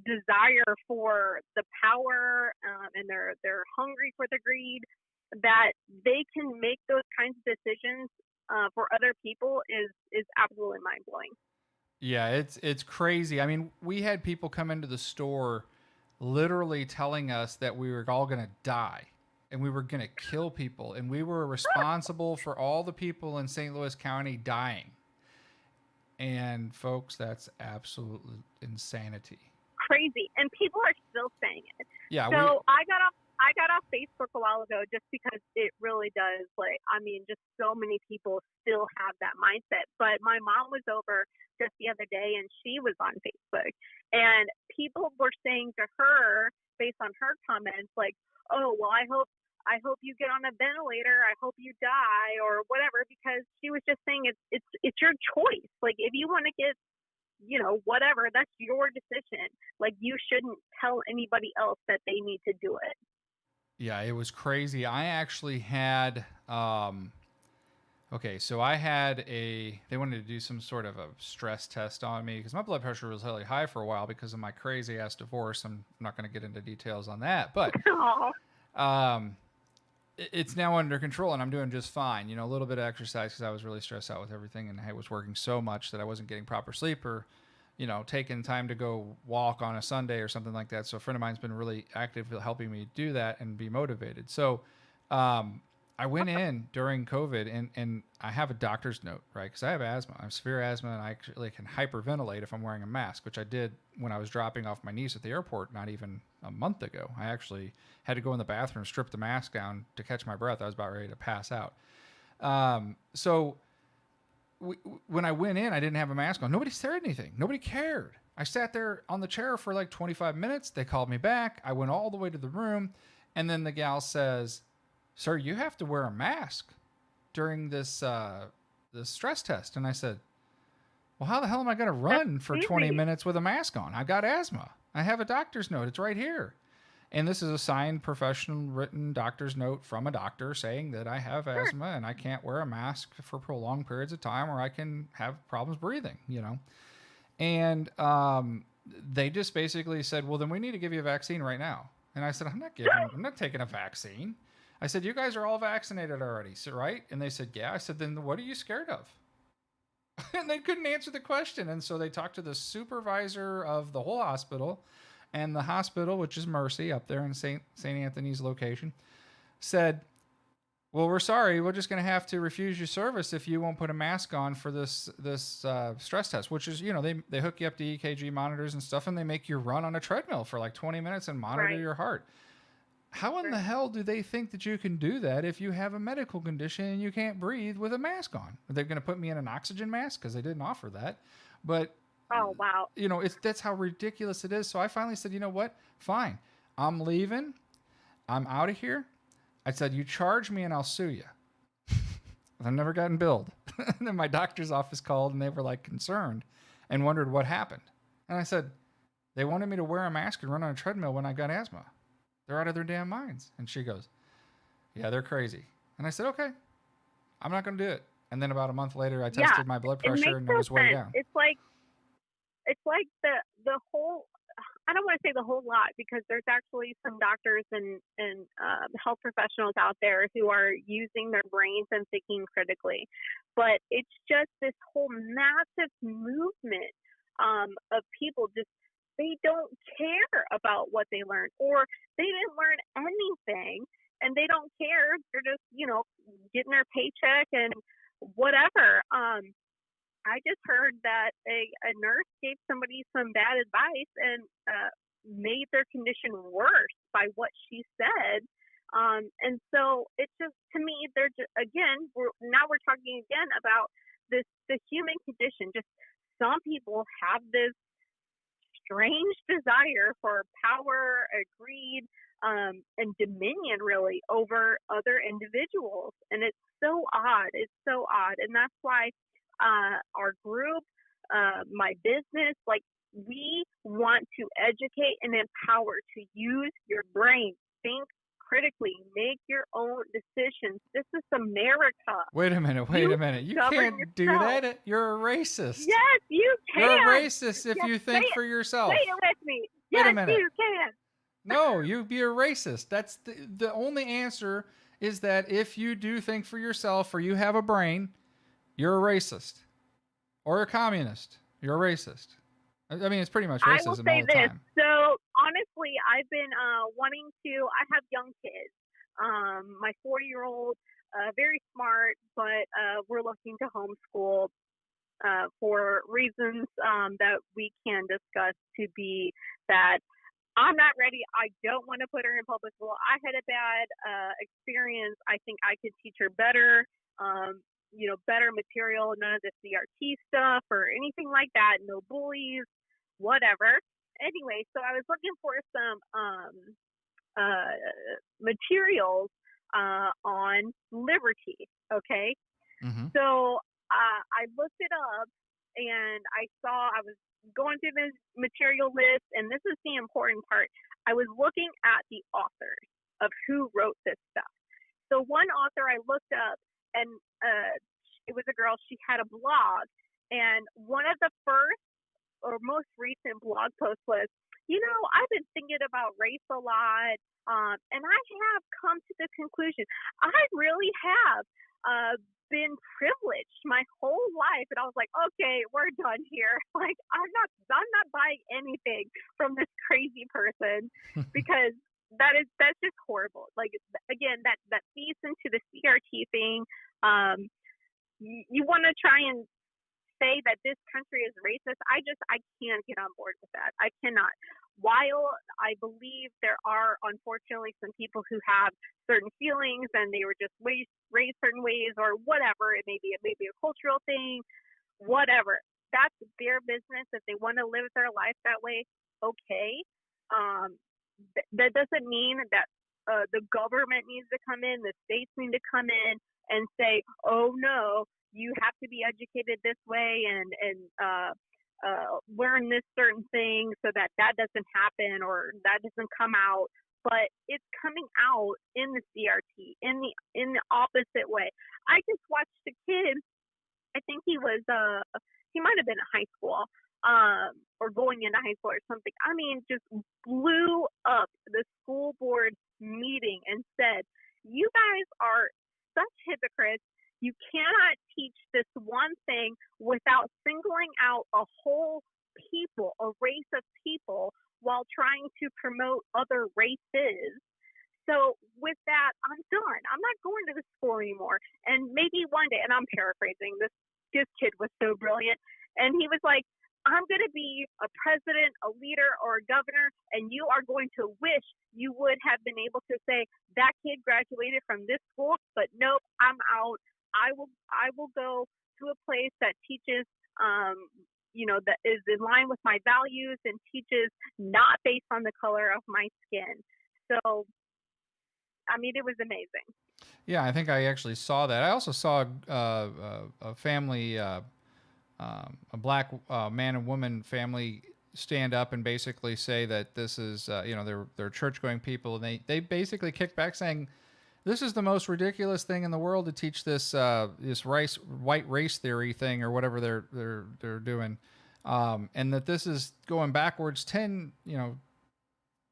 desire for the power, and they're hungry for the greed, that they can make those kinds of decisions for other people is absolutely mind blowing. Yeah, it's crazy. I mean, we had people come into the store literally telling us that we were all going to die and we were going to kill people and we were responsible for all the people in St. Louis County dying. And folks, that's absolute insanity. Crazy. And people are still saying it. Yeah. So I got off Facebook a while ago just because it really does, just so many people still have that mindset. But my mom was over just the other day and she was on Facebook and people were saying to her based on her comments like, oh, well, I hope you get on a ventilator. I hope you die or whatever, because she was just saying it's your choice. Like if you want to get, whatever, that's your decision. Like you shouldn't tell anybody else that they need to do it. Yeah, it was crazy. I actually had, so I had they wanted to do some sort of a stress test on me because my blood pressure was really high for a while because of my crazy ass divorce. I'm not going to get into details on that, but it's now under control and I'm doing just fine. A little bit of exercise because I was really stressed out with everything and I was working so much that I wasn't getting proper sleep or, taking time to go walk on a Sunday or something like that. So a friend of mine's been really active helping me do that and be motivated. So I went in during COVID and I have a doctor's note, right? Because I have asthma. I have severe asthma and I actually can hyperventilate if I'm wearing a mask, which I did when I was dropping off my niece at the airport not even a month ago. I actually had to go in the bathroom, strip the mask down to catch my breath. I was about ready to pass out. When I went in, I didn't have a mask on. Nobody said anything. Nobody cared. I sat there on the chair for like 25 minutes. They called me back. I went all the way to the room. And then the gal says, sir, you have to wear a mask during this stress test. And I said, well, how the hell am I going to run for 20 minutes with a mask on? I got asthma. I have a doctor's note. It's right here. And this is a signed, professional, written doctor's note from a doctor saying that I have asthma and I can't wear a mask for prolonged periods of time or I can have problems breathing, And they just basically said, well, then we need to give you a vaccine right now. And I said, I'm not taking a vaccine. I said, you guys are all vaccinated already, so, right? And they said, yeah. I said, then what are you scared of? And they couldn't answer the question. And so they talked to the supervisor of the whole hospital. And the hospital, which is Mercy up there in St. Anthony's location, said, well, we're sorry. We're just going to have to refuse your service if you won't put a mask on for this stress test, which is, they hook you up to EKG monitors and stuff, and they make you run on a treadmill for like 20 minutes and monitor your heart. How in the hell do they think that you can do that if you have a medical condition and you can't breathe with a mask on? Are they going to put me in an oxygen mask? Because they didn't offer that. But oh, wow. That's how ridiculous it is. So I finally said, you know what? Fine. I'm leaving. I'm out of here. I said, you charge me and I'll sue you. I've never gotten billed. And then my doctor's office called and they were like concerned and wondered what happened. And I said, they wanted me to wear a mask and run on a treadmill when I got asthma. They're out of their damn minds. And she goes, yeah, they're crazy. And I said, okay, I'm not going to do it. And then about a month later, I tested my blood pressure and it was way down. It's like the whole, I don't want to say the whole lot, because there's actually some doctors and health professionals out there who are using their brains and thinking critically. But it's just this whole massive movement of people just, they don't care about what they learned, or they didn't learn anything and they don't care. They're just, getting their paycheck and whatever. I just heard that a nurse gave somebody some bad advice and made their condition worse by what she said. And so it's just, to me, they're just, again, we're talking again about the human condition. Just some people have this strange desire for power, greed, and dominion, really, over other individuals. And it's so odd. It's so odd. And that's why our group, my business, like, we want to educate and empower to use your brain, think critically, make your own decisions. This is America. Wait a minute. You can't do that. You're a racist. Yes, you can. You're a racist if you think for yourself. Say it with me. Wait yes, a minute. You can. No, you'd be a racist. That's the only answer, is that if you do think for yourself or you have a brain, you're a racist. Or a communist. You're a racist. I mean, it's pretty much racism all the time. I will say this. So, honestly, I've been wanting to, I have young kids. My 4-year-old, very smart, but we're looking to homeschool for reasons that we can discuss, to be that I'm not ready. I don't want to put her in public school. I had a bad experience. I think I could teach her better. Better material, none of the CRT stuff or anything like that, no bullies, whatever. Anyway, so I was looking for some materials on liberty, okay? Mm-hmm. So I looked it up, and I was going through the material list, and this is the important part. I was looking at the authors of who wrote this stuff. So one author I looked up, and it was a girl. She had a blog, and one of the first or most recent blog posts was, I've been thinking about race a lot, and I have come to the conclusion I really have been privileged my whole life. And I was like, okay, we're done here. Like, I'm not buying anything from this crazy person, because that's just horrible. Like, again, that feeds into the CRT thing. You want to try and say that this country is racist. I can't get on board with that. I cannot. While I believe there are, unfortunately, some people who have certain feelings and they were just raised certain ways or whatever, it may be a cultural thing, whatever. That's their business. If they want to live their life that way, okay. That doesn't mean that the government needs to come in, the states need to come in and say, oh no, you have to be educated this way and learn this certain thing so that doesn't happen or that doesn't come out. But it's coming out in the CRT in the opposite way. I just watched a kid. I think he might have been in high school, or going into high school or something. I mean, just blew up the school board meeting and said, "You guys are such hypocrites. You cannot teach this one thing without singling out a whole people, a race of people, while trying to promote other races." So with that, I'm done. I'm not going to the school anymore. And maybe one day, and I'm paraphrasing, this kid was so brilliant, and he was like, I'm going to be a president, a leader, or a governor, and you are going to wish you would have been able to say, that kid graduated from this school, but nope, I'm out. I will go to a place that teaches, that is in line with my values and teaches not based on the color of my skin. So, I mean, it was amazing. Yeah, I think I actually saw that. I also saw a family, a black man and woman family stand up and basically say that this is, they're church-going people, and they basically kicked back saying, this is the most ridiculous thing in the world to teach this white race theory thing or whatever they're doing. And that this is going backwards 10,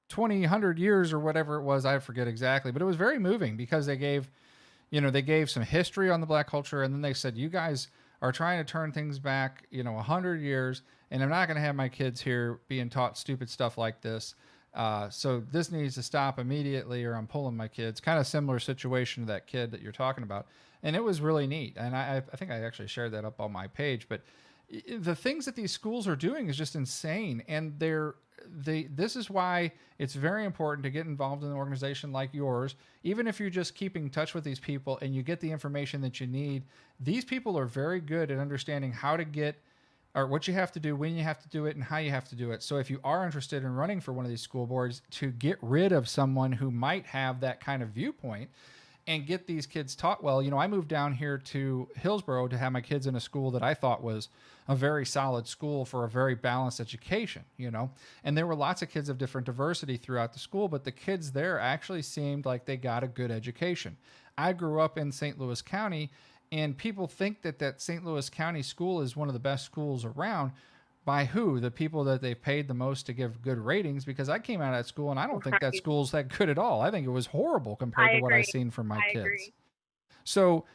20, 100 years or whatever it was. I forget exactly, but it was very moving because they gave some history on the black culture. And then they said, you guys are trying to turn things back, 100 years. And I'm not going to have my kids here being taught stupid stuff like this. So this needs to stop immediately or I'm pulling my kids. Kind of similar situation to that kid that you're talking about. And it was really neat. And I think I actually shared that up on my page. But the things that these schools are doing is just insane. And this is why it's very important to get involved in an organization like yours. Even if you're just keeping in touch with these people and you get the information that you need, these people are very good at understanding how to get, or what you have to do, when you have to do it, and how you have to do it. So if you are interested in running for one of these school boards, to get rid of someone who might have that kind of viewpoint and get these kids taught well. I moved down here to Hillsborough to have my kids in a school that I thought was a very solid school for a very balanced education, and there were lots of kids of different diversity throughout the school, but the kids there actually seemed like they got a good education. I grew up in St. Louis County, and people think that St. Louis County school is one of the best schools around. By who? The people that they paid the most to give good ratings, because I came out of that school and I don't think that school's that good at all. I think it was horrible compared to what I've seen from my kids. Agree. So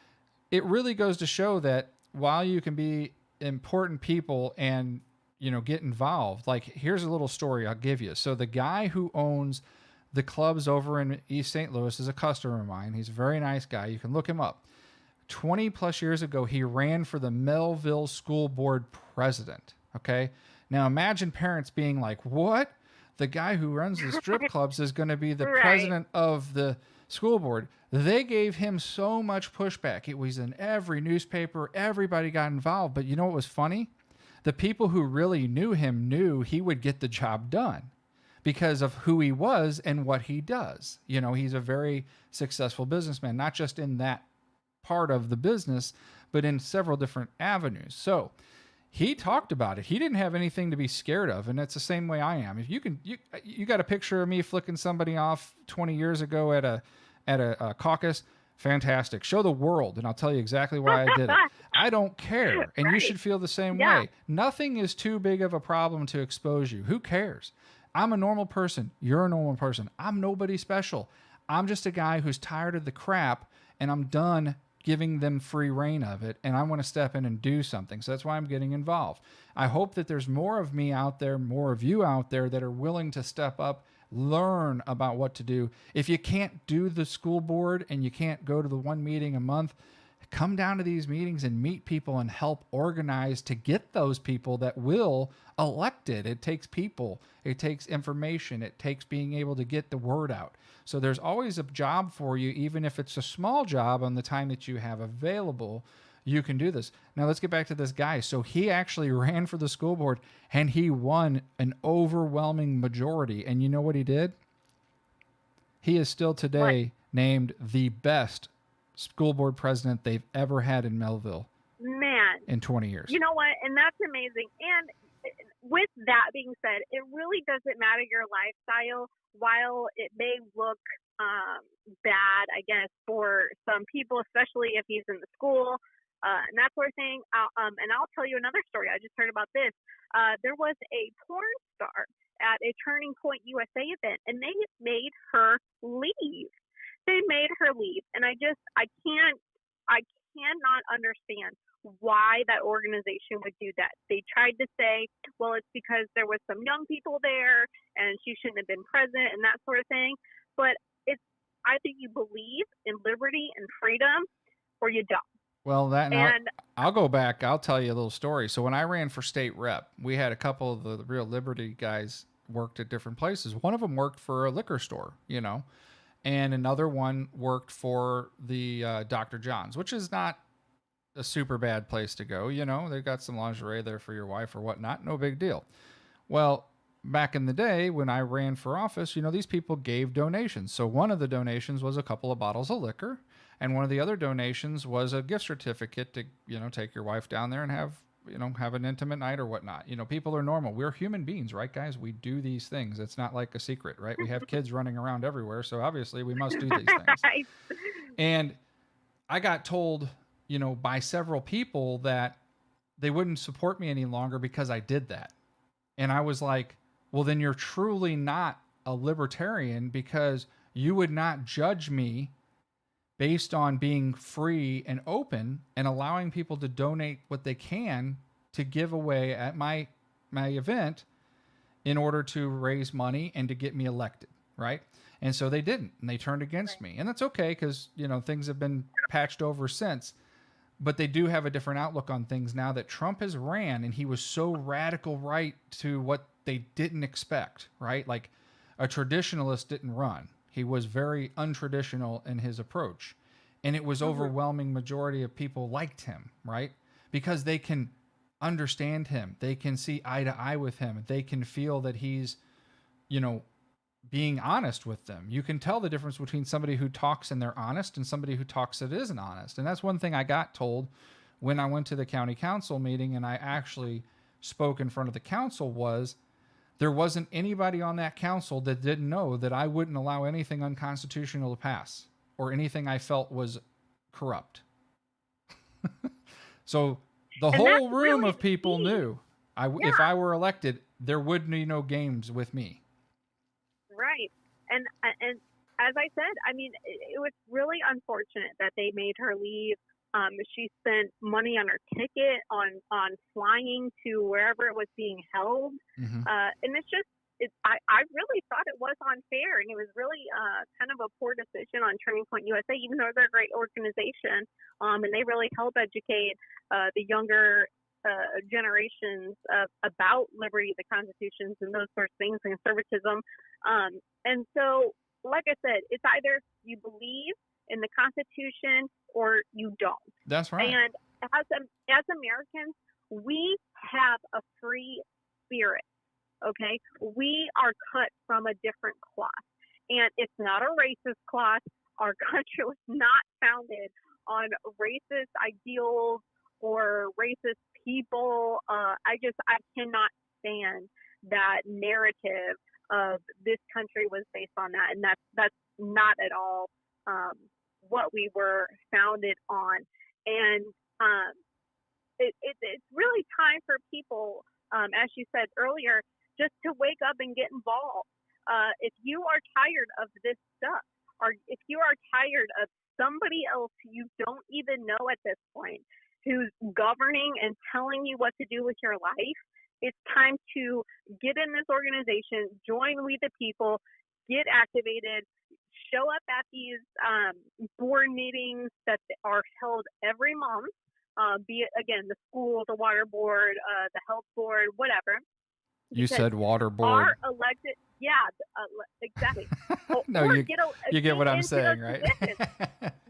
it really goes to show that while you can be important people and, get involved, like here's a little story I'll give you. So the guy who owns the clubs over in East St. Louis is a customer of mine. He's a very nice guy. You can look him up. 20 plus years ago, he ran for the Melville School Board president. Okay. Now imagine parents being like, what? The guy who runs the strip clubs is going to be the president of the school board. They gave him so much pushback. It was in every newspaper. Everybody got involved. But you know what was funny? The people who really knew him knew he would get the job done because of who he was and what he does. He's a very successful businessman, not just in that part of the business, but in several different avenues. So he talked about it. He didn't have anything to be scared of, and it's the same way I am. If you got a picture of me flicking somebody off 20 years ago at a caucus, fantastic. Show the world, and I'll tell you exactly why I did it. I don't care, and you should feel the same way. Nothing is too big of a problem to expose you. Who cares? I'm a normal person. You're a normal person. I'm nobody special. I'm just a guy who's tired of the crap, and I'm done giving them free reign of it, and I want to step in and do something. So that's why I'm getting involved. I hope that there's more of me out there, more of you out there that are willing to step up, learn about what to do. If you can't do the school board and you can't go to the one meeting a month, come down to these meetings and meet people and help organize to get those people that will elect it. It takes people, it takes information, it takes being able to get the word out. So there's always a job for you, even if it's a small job on the time that you have available, you can do this. Now let's get back to this guy. So he actually ran for the school board and he won an overwhelming majority. And you know what he did? He is still today named the best school board president they've ever had in Melville. Man. In 20 years. You know what? And that's amazing. And with that being said, it really doesn't matter your lifestyle. While it may look bad, I guess, for some people, especially if he's in the school and that sort of thing. And I'll tell you another story. I just heard about this. There was a porn star at a Turning Point USA event, and they made her leave. And I cannot understand why that organization would do that. They tried to say, well, it's because there was some young people there and she shouldn't have been present and that sort of thing. But I think you believe in liberty and freedom or you don't. Well, I'll go back. I'll tell you a little story. So when I ran for state rep, we had a couple of the real liberty guys worked at different places. One of them worked for a liquor store, and another one worked for the Dr. John's, which is not a super bad place to go. They've got some lingerie there for your wife or whatnot. No big deal. Well, back in the day when I ran for office, these people gave donations. So one of the donations was a couple of bottles of liquor. And one of the other donations was a gift certificate to, take your wife down there and have an intimate night or whatnot. People are normal. We're human beings, right, guys? We do these things. It's not like a secret, right? We have kids running around everywhere. So obviously we must do these things. Right. And I got told, by several people that they wouldn't support me any longer because I did that. And I was like, well, then you're truly not a libertarian, because you would not judge me based on being free and open and allowing people to donate what they can to give away at my event in order to raise money and to get me elected, right? And so they didn't, and they turned against me. And that's okay, because, you know, things have been patched over since. But they do have a different outlook on things now that Trump has ran, and he was so radical right to what they didn't expect, right? Like a traditionalist didn't run. He was very untraditional in his approach. And it was overwhelming majority of people liked him, right? Because they can understand him. They can see eye to eye with him. They can feel that he's, you know, being honest with them. You can tell the difference between somebody who talks and they're honest and somebody who talks that isn't honest. And that's one thing I got told when I went to the county council meeting and I actually spoke in front of the council was there wasn't anybody on that council that didn't know that I wouldn't allow anything unconstitutional to pass or anything I felt was corrupt. So the whole room of people knew if I were elected, there would be no games with me. Right. And as I said, I mean, it was really unfortunate that they made her leave. She spent money on her ticket, on flying to wherever it was being held. And it's just, I really thought it was unfair. And it was really kind of a poor decision on Turning Point USA, even though they're a great organization. And they really help educate the younger generations about liberty, the constitutions, and those sorts of things, and conservatism. And so, like I said, it's either you believe in the Constitution or you don't. That's right. And as Americans, we have a free spirit. Okay, we are cut from a different cloth, and it's not a racist cloth. Our country was not founded on racist ideals or racist people. I cannot stand that narrative of this country was based on that, and that's not at all what we were founded on. And it's really time for people, as you said earlier, just to wake up and get involved. If you are tired of this stuff, or if you are tired of somebody else who you don't even know at this point, who's governing and telling you what to do with your life, it's time to get in this organization, join We the People, get activated, show up at these board meetings that are held every month, be it, again, the school, the water board, the health board, whatever. You said water board. Our elected, exactly. No, you get what I'm saying, right?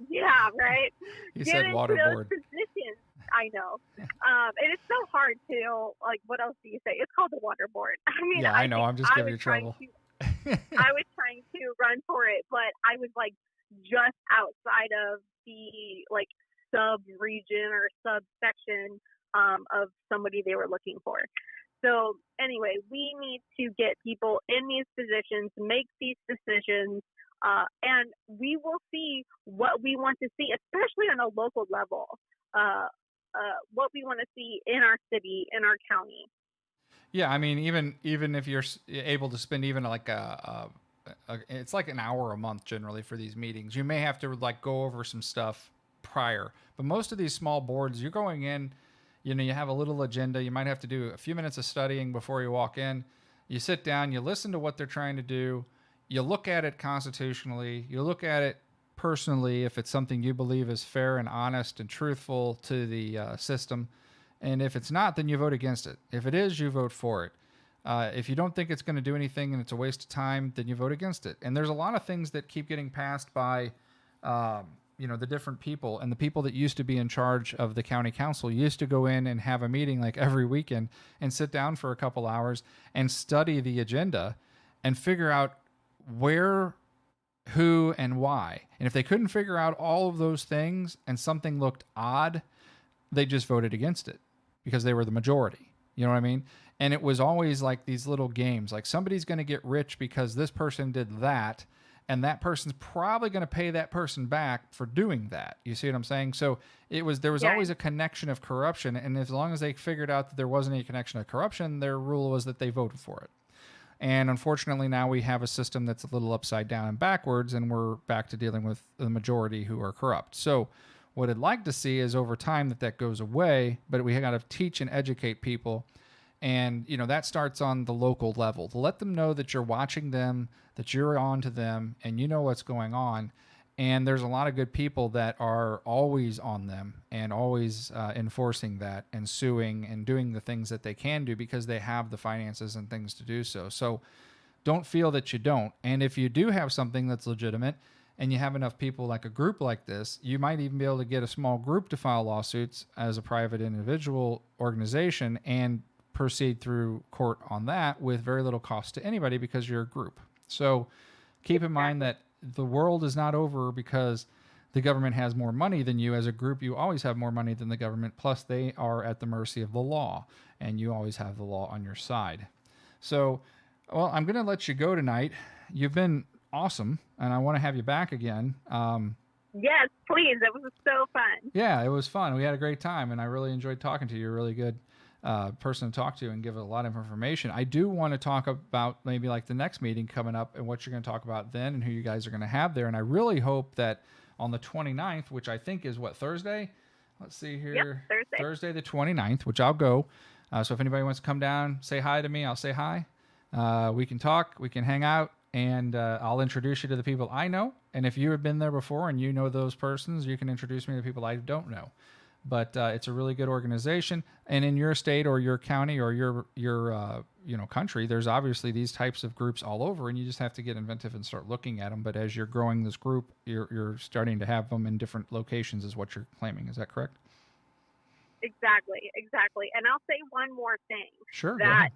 Yeah, right. You said water board. Positions. I know. And it's so hard to, like, what else do you say? It's called the water board. I mean, yeah, I know. I'm just giving you trouble. I was trying to run for it, but I was like just outside of the like sub-region or subsection of somebody they were looking for. So anyway, we need to get people in these positions, make these decisions, and we will see what we want to see, especially on a local level, what we want to see in our city, in our county. Yeah, I mean, even if you're able to spend even like it's like an hour a month generally for these meetings, you may have to like go over some stuff prior. But most of these small boards, you're going in, you know, you have a little agenda. You might have to do a few minutes of studying before you walk in. You sit down, you listen to what they're trying to do. You look at it constitutionally. You look at it personally if it's something you believe is fair and honest and truthful to the system. And if it's not, then you vote against it. If it is, you vote for it. If you don't think it's going to do anything and it's a waste of time, then you vote against it. And there's a lot of things that keep getting passed by the different people, and the people that used to be in charge of the county council used to go in and have a meeting like every weekend and sit down for a couple hours and study the agenda and figure out where, who, and why. And if they couldn't figure out all of those things and something looked odd, they just voted against it because they were the majority. You know what I mean? And it was always like these little games, like somebody's going to get rich because this person did that, and that person's probably going to pay that person back for doing that. You see what I'm saying? So there was always a connection of corruption, and as long as they figured out that there wasn't any connection of corruption, their rule was that they voted for it. And unfortunately, now we have a system that's a little upside down and backwards, and we're back to dealing with the majority who are corrupt. So what I'd like to see is over time that goes away, but we got to teach and educate people. And, that starts on the local level to let them know that you're watching them, that you're on to them, and you know what's going on. And there's a lot of good people that are always on them and always enforcing that and suing and doing the things that they can do because they have the finances and things to do so. So don't feel that you don't. And if you do have something that's legitimate and you have enough people like a group like this, you might even be able to get a small group to file lawsuits as a private individual organization and proceed through court on that with very little cost to anybody because you're a group. So keep in mind that the world is not over because the government has more money than you. As a group, you always have more money than the government. Plus, they are at the mercy of the law, and you always have the law on your side. So, well, I'm going to let you go tonight. You've been awesome, and I want to have you back again. Yes, please. It was so fun. Yeah, it was fun. We had a great time, and I really enjoyed talking to you. You're a really good person to talk to and give a lot of information. I do want to talk about maybe like the next meeting coming up and what you're going to talk about then and who you guys are going to have there. And I really hope that on the 29th, which I think is Thursday? Let's see here. Yep, Thursday the 29th, which I'll go. So if anybody wants to come down, say hi to me, I'll say hi. We can talk, we can hang out, and I'll introduce you to the people I know. And if you have been there before and you know those persons, you can introduce me to people I don't know. But it's a really good organization, and in your state or your county or your country, there's obviously these types of groups all over, and you just have to get inventive and start looking at them. But as you're growing this group, you're starting to have them in different locations, is what you're claiming. Is that correct? Exactly. And I'll say one more thing. Sure. That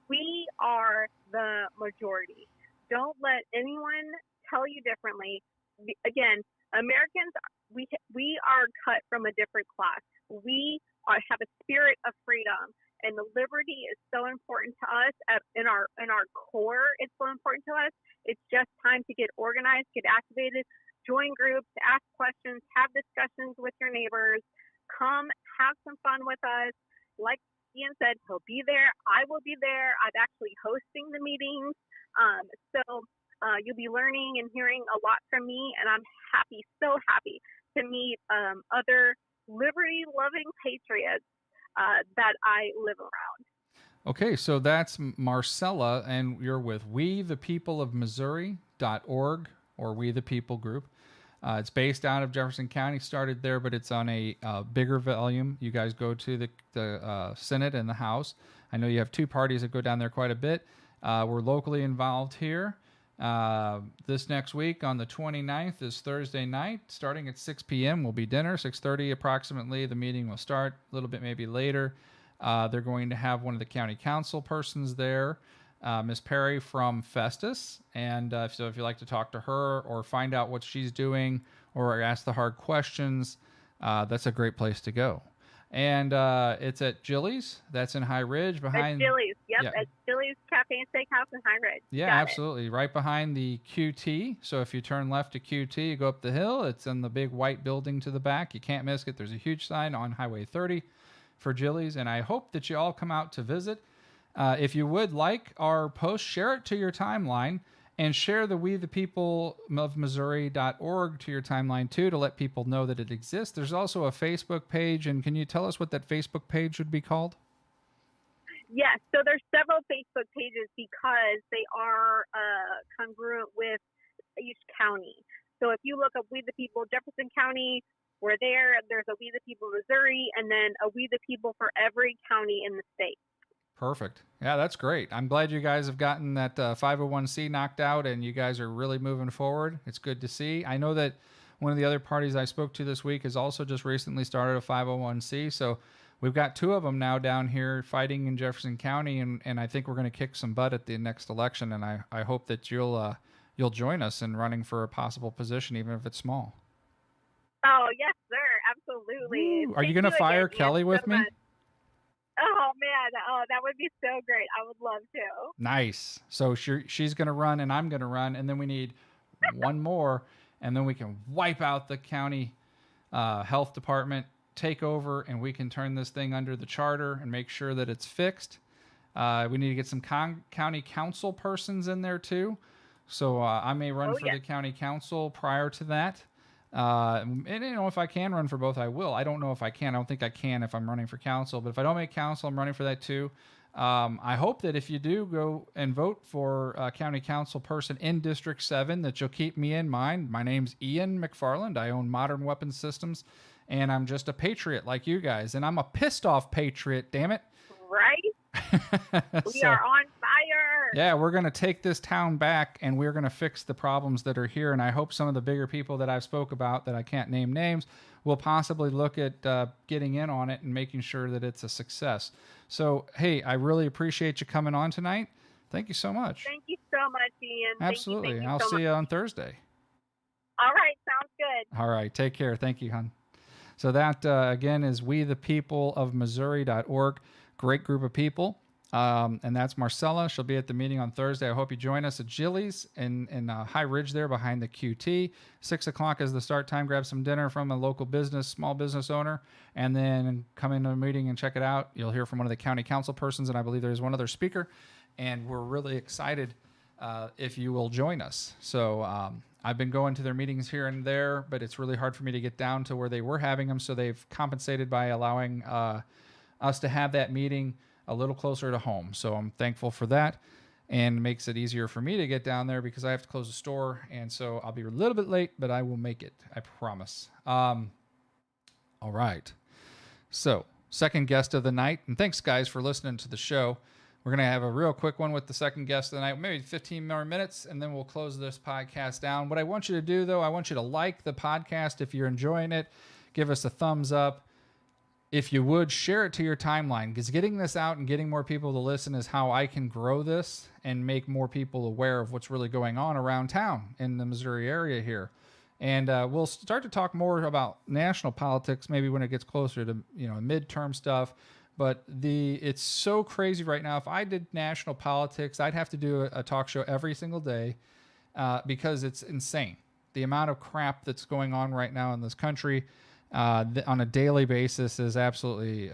we are the majority. Don't let anyone tell you differently. Again, Americans, we are cut from a different class. We have a spirit of freedom, and the liberty is so important to us. In our core, it's so important to us. It's just time to get organized, get activated, join groups, ask questions, have discussions with your neighbors. Come have some fun with us. Like Ian said, he'll be there. I will be there. I'm actually hosting the meetings. So you'll be learning and hearing a lot from me, and I'm so happy to meet other liberty-loving patriots that I live around. Okay, so that's Marcella, and you're with WeThePeopleOfMissouri.org, or We the People group. It's based out of Jefferson County, started there, but it's on a bigger volume. You guys go to the Senate and the House. I know you have two parties that go down there quite a bit. We're locally involved here. This next week on the 29th is Thursday night, starting at 6 p.m. will be dinner, 6:30 approximately. The meeting will start a little bit maybe later. They're going to have one of the county council persons there, Miss Perry from Festus. And so if you'd like to talk to her or find out what she's doing or ask the hard questions, that's a great place to go. And it's at Jilly's. That's in High Ridge behind. At Jilly's, yep. Yeah. At Jilly's Cafe and Steakhouse in High Ridge. Yeah, absolutely. Right behind the QT. So if you turn left to QT, you go up the hill. It's in the big white building to the back. You can't miss it. There's a huge sign on Highway 30 for Jilly's. And I hope that you all come out to visit. If you would like our post, share it to your timeline. And share the WeThePeopleOfMissouri.org to your timeline, too, to let people know that it exists. There's also a Facebook page. And can you tell us what that Facebook page would be called? Yes. So there's several Facebook pages because they are congruent with each county. So if you look up We the People Jefferson County, we're there. There's a We the People Missouri, and then a We the People for every county in the state. Perfect. Yeah, that's great. I'm glad you guys have gotten that 501c knocked out and you guys are really moving forward. It's good to see. I know that one of the other parties I spoke to this week has also just recently started a 501c. So we've got two of them now down here fighting in Jefferson County, and I think we're going to kick some butt at the next election. And I hope that you'll join us in running for a possible position, even if it's small. Oh, yes, sir. Absolutely. Are you going to fire Kelly with me? Oh, man. Oh, that would be so great. I would love to. Nice. So she's going to run and I'm going to run. And then we need one more, and then we can wipe out the county health department, take over, and we can turn this thing under the charter and make sure that it's fixed. We need to get some county council persons in there too. So I may run for the county council prior to that. And if I can run for both, I will. I don't know if I can. I don't think I can if I'm running for council. But if I don't make council, I'm running for that too. I hope that if you do go and vote for a county council person in District 7, that you'll keep me in mind. My name's Ian McFarland. I own Modern Weapons Systems, and I'm just a patriot like you guys. And I'm a pissed off patriot, damn it. Right? We are on fire. Yeah, we're going to take this town back, and we're going to fix the problems that are here. And I hope some of the bigger people that I've spoke about, that I can't name names, will possibly look at getting in on it and making sure that it's a success. So, hey, I really appreciate you coming on tonight. Thank you so much. Thank you so much, Ian. Absolutely. Thank you I'll so see much. you on Thursday. All right. Sounds good. All right. Take care. Thank you, hon. So that, again, is wethepeopleofmissouri.org. Great group of people. And that's Marcella. She'll be at the meeting on Thursday. I hope you join us at Jilly's in High Ridge there behind the QT. 6 o'clock is the start time. Grab some dinner from a local small business owner, and then come into a meeting and check it out. You'll hear from one of the county council persons, and I believe there's one other speaker. And we're really excited if you will join us. So I've been going to their meetings here and there, but it's really hard for me to get down to where they were having them. So they've compensated by allowing us to have that meeting a little closer to home. So I'm thankful for that, and makes it easier for me to get down there because I have to close the store. And so I'll be a little bit late, but I will make it. I promise. All right. So second guest of the night, and thanks guys for listening to the show. We're going to have a real quick one with the second guest of the night, maybe 15 more minutes, and then we'll close this podcast down. What I want you to do, though, I want you to like the podcast if you're enjoying it. Give us a thumbs up. If you would, share it to your timeline, because getting this out and getting more people to listen is how I can grow this and make more people aware of what's really going on around town in the Missouri area here. And we'll start to talk more about national politics maybe when it gets closer to midterm stuff. But it's so crazy right now. If I did national politics, I'd have to do a talk show every single day because it's insane. The amount of crap that's going on right now in this country on a daily basis is absolutely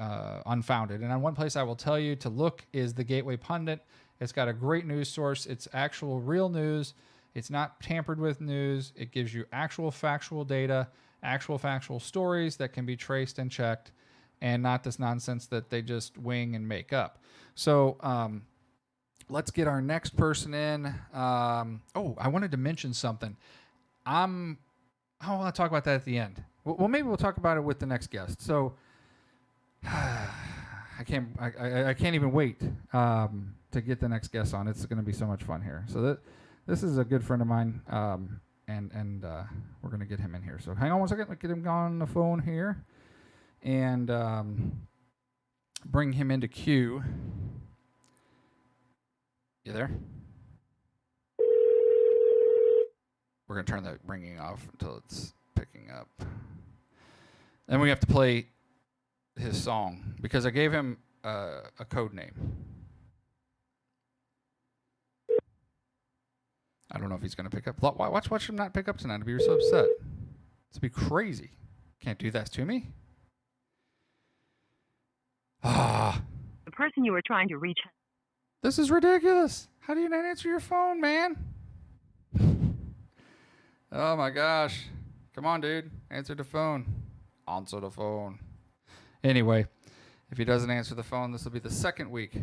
unfounded. And on one place I will tell you to look is the Gateway Pundit. It's got a great news source. It's actual real news. It's not tampered with news. It gives you actual factual data, actual factual stories that can be traced and checked, and not this nonsense that they just wing and make up. So let's get our next person in. I wanted to mention something. I want to talk about that at the end. Well, maybe we'll talk about it with the next guest. So I can't even wait to get the next guest on. It's going to be so much fun here. So this is a good friend of mine, and we're going to get him in here. So hang on one second. Let's get him on the phone here and bring him into queue. You there? We're going to turn the ringing off until it's picking up. Then we have to play his song because I gave him a code name. I don't know if he's going to pick up. Watch him not pick up tonight. I'd be so upset. It's be crazy. Can't do that to me. The person you were trying to reach. This is ridiculous. How do you not answer your phone, man? Oh my gosh. Come on, dude. Answer the phone. Answer the phone. Anyway, if he doesn't answer the phone, this will be the second week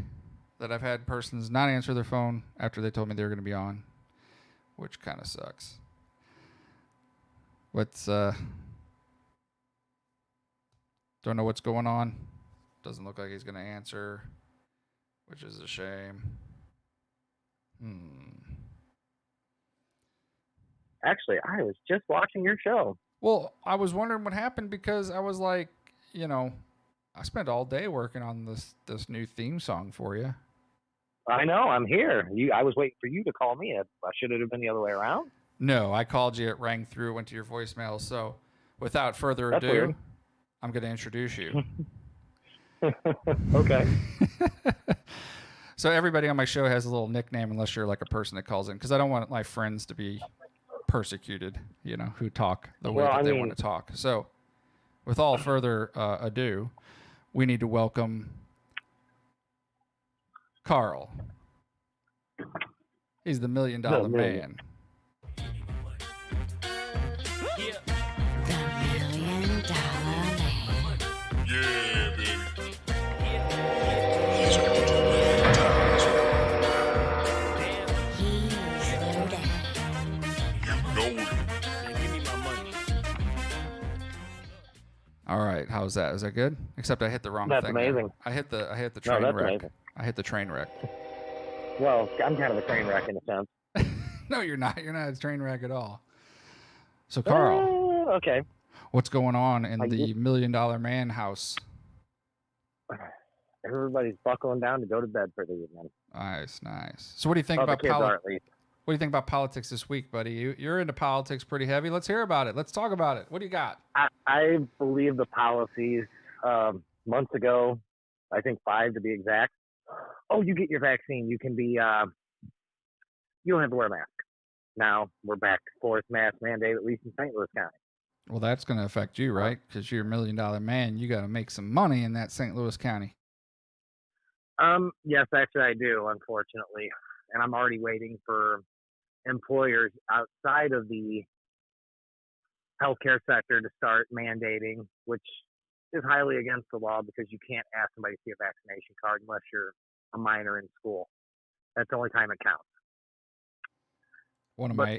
that I've had persons not answer their phone after they told me they were going to be on, which kind of sucks. Don't know what's going on. Doesn't look like he's going to answer, which is a shame. Actually, I was just watching your show. Well, I was wondering what happened because I was like, I spent all day working on this new theme song for you. I know, I'm here. I was waiting for you to call me. Should it have been the other way around? No, I called you. It rang through, went to your voicemail. So without further That's ado, weird. I'm going to introduce you. Okay. So everybody on my show has a little nickname unless you're like a person that calls in, because I don't want my friends to be persecuted, who talk the way that they want to talk. So with all further ado, we need to welcome Karl. He's the $1 million man. Yeah, baby. All right, how's that? Is that good? Except I hit the wrong thing. That's amazing. I hit the train wreck. Amazing. I hit the train wreck. Well, I'm kind of a train wreck in a sense. No, you're not. You're not a train wreck at all. So, Karl. Okay. What's going on in the $1 million man house? Everybody's buckling down to go to bed for the evening. Nice. So, what do you think about politics? What do you think about politics this week, buddy? You're into politics pretty heavy. Let's hear about it. Let's talk about it. What do you got? I believe the policies months ago, I think 5 to be exact. Oh, you get your vaccine. You can be, you don't have to wear a mask. Now we're back to forced mask mandate, at least in St. Louis County. Well, that's going to affect you, right? Because you're $1 million man. You got to make some money in that St. Louis County. Yes, actually I do, unfortunately. And I'm already waiting for employers outside of the healthcare sector to start mandating, which is highly against the law because you can't ask somebody to see a vaccination card unless you're a minor in school. That's the only time it counts.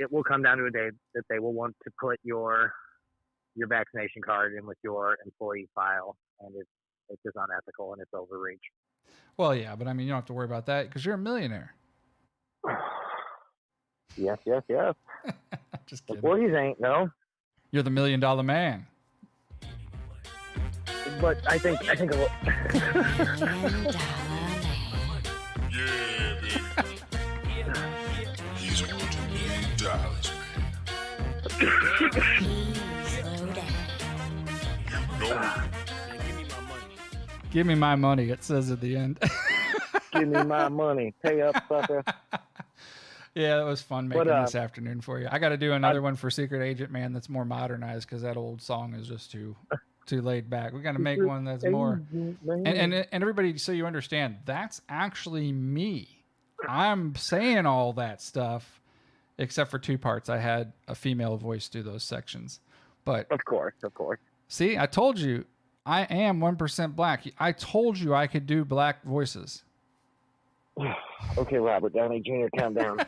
It will come down to a day that they will want to put your vaccination card in with your employee file, and it's just unethical and it's overreach. Well, yeah, but I mean, you don't have to worry about that because you're a millionaire. Yes. Just kidding. Employees ain't, no. You're the $1 million man. But I think a little. Yeah, baby. He's worth $1 million, man. Give me my money, it says at the end. Give me my money. Pay up, sucker. Yeah, that was fun making this afternoon for you. I got to do another one for Secret Agent Man that's more modernized because that old song is just too laid back. We got to make one that's more. And everybody, so you understand, that's actually me. I'm saying all that stuff, except for 2 parts. I had a female voice do those sections, but of course. See, I told you, I am 1% black. I told you I could do black voices. Okay, Robert Downey Jr., calm down.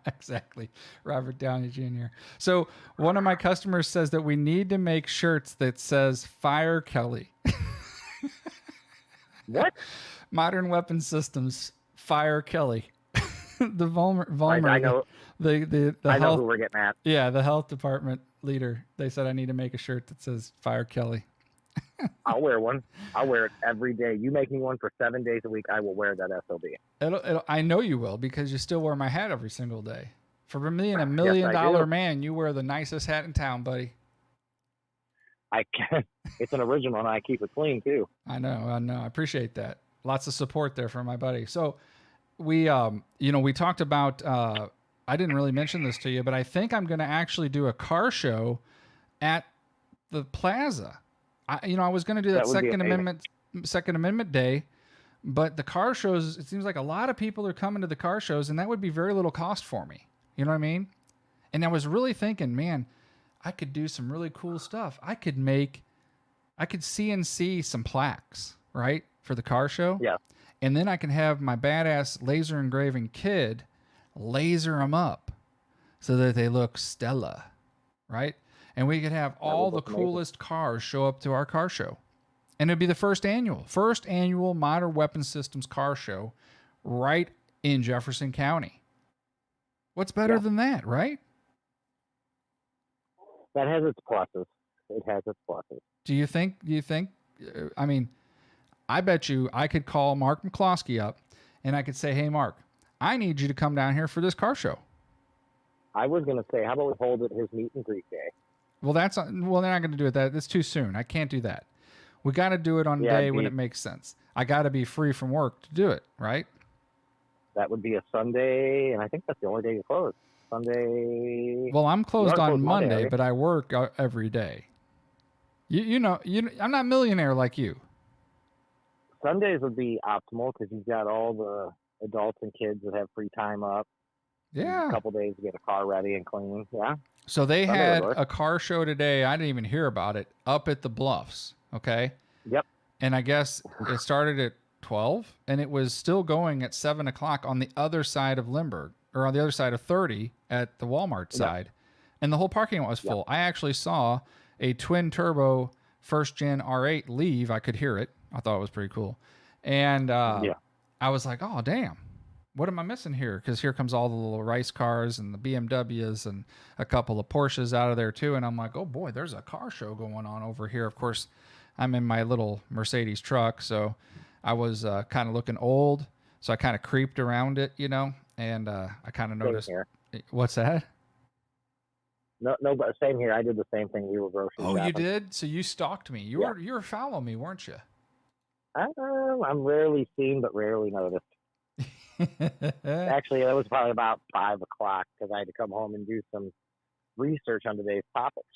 Exactly. Robert Downey Jr. So one of my customers says that we need to make shirts that says Fire Kelly. What? Modern Weapon Systems, Fire Kelly. The Volmer. I know. I know who we're getting at. Yeah, the health department leader. They said I need to make a shirt that says Fire Kelly. I'll wear one. I'll wear it every day. You make me one for 7 days a week, I will wear that SOB. I know you will because you still wear my hat every single day. For $1 million man, you wear the nicest hat in town, buddy. I can. It's an original, and I keep it clean too. I know. I appreciate that. Lots of support there from my buddy. So we talked about. I didn't really mention this to you, but I think I'm going to actually do a car show at the plaza. I was going to do that Second Amendment Day, but the car shows, it seems like a lot of people are coming to the car shows, and that would be very little cost for me. You know what I mean? And I was really thinking, man, I could do some really cool stuff. I could CNC some plaques, right, for the car show. Yeah. And then I can have my badass laser engraving kid laser them up so that they look stellar, right? And we could have all the coolest cars show up to our car show. And it'd be the first annual Modern Weapon Systems car show right in Jefferson County. What's better than that, right? That has its pluses. It has its pluses. Do you think, I mean, I bet you I could call Mark McCloskey up and I could say, hey, Mark, I need you to come down here for this car show. I was going to say, how about we hold it his meet and greet day? Well, they're not going to do it. That's too soon. I can't do that. We got to do it on a day when it makes sense. I got to be free from work to do it, right? That would be a Sunday, and I think that's the only day you close. Sunday. Well, I'm closed on Monday, right? but I work every day. You know, I'm not millionaire like you. Sundays would be optimal because you've got all the adults and kids that have free time up. Yeah. A couple days to get a car ready and clean. Yeah. So they Sunday had would work. a car show today. I didn't even hear about it up at the Bluffs. Okay. Yep. And I guess it started at 12 and it was still going at 7 o'clock on the other side of Limburg, or on the other side of 30 at the Walmart side. And the whole parking lot was full. I actually saw a twin turbo first gen R8 leave. I could hear it. I thought it was pretty cool. And I was like, oh, damn. What am I missing here? Because here comes all the little rice cars and the BMWs and a couple of Porsches out of there too. And I'm like, oh boy, there's a car show going on over here. Of course, I'm in my little Mercedes truck, so I was kind of looking old. So I kind of creeped around it, you know, and I kind of noticed. Here. What's that? No, but same here. I did the same thing. We were grocery shopping. Oh, you did? So you stalked me. You were following me, weren't you? I'm rarely seen, but rarely noticed. Actually, that was probably about 5 o'clock because I had to come home and do some research on today's topics.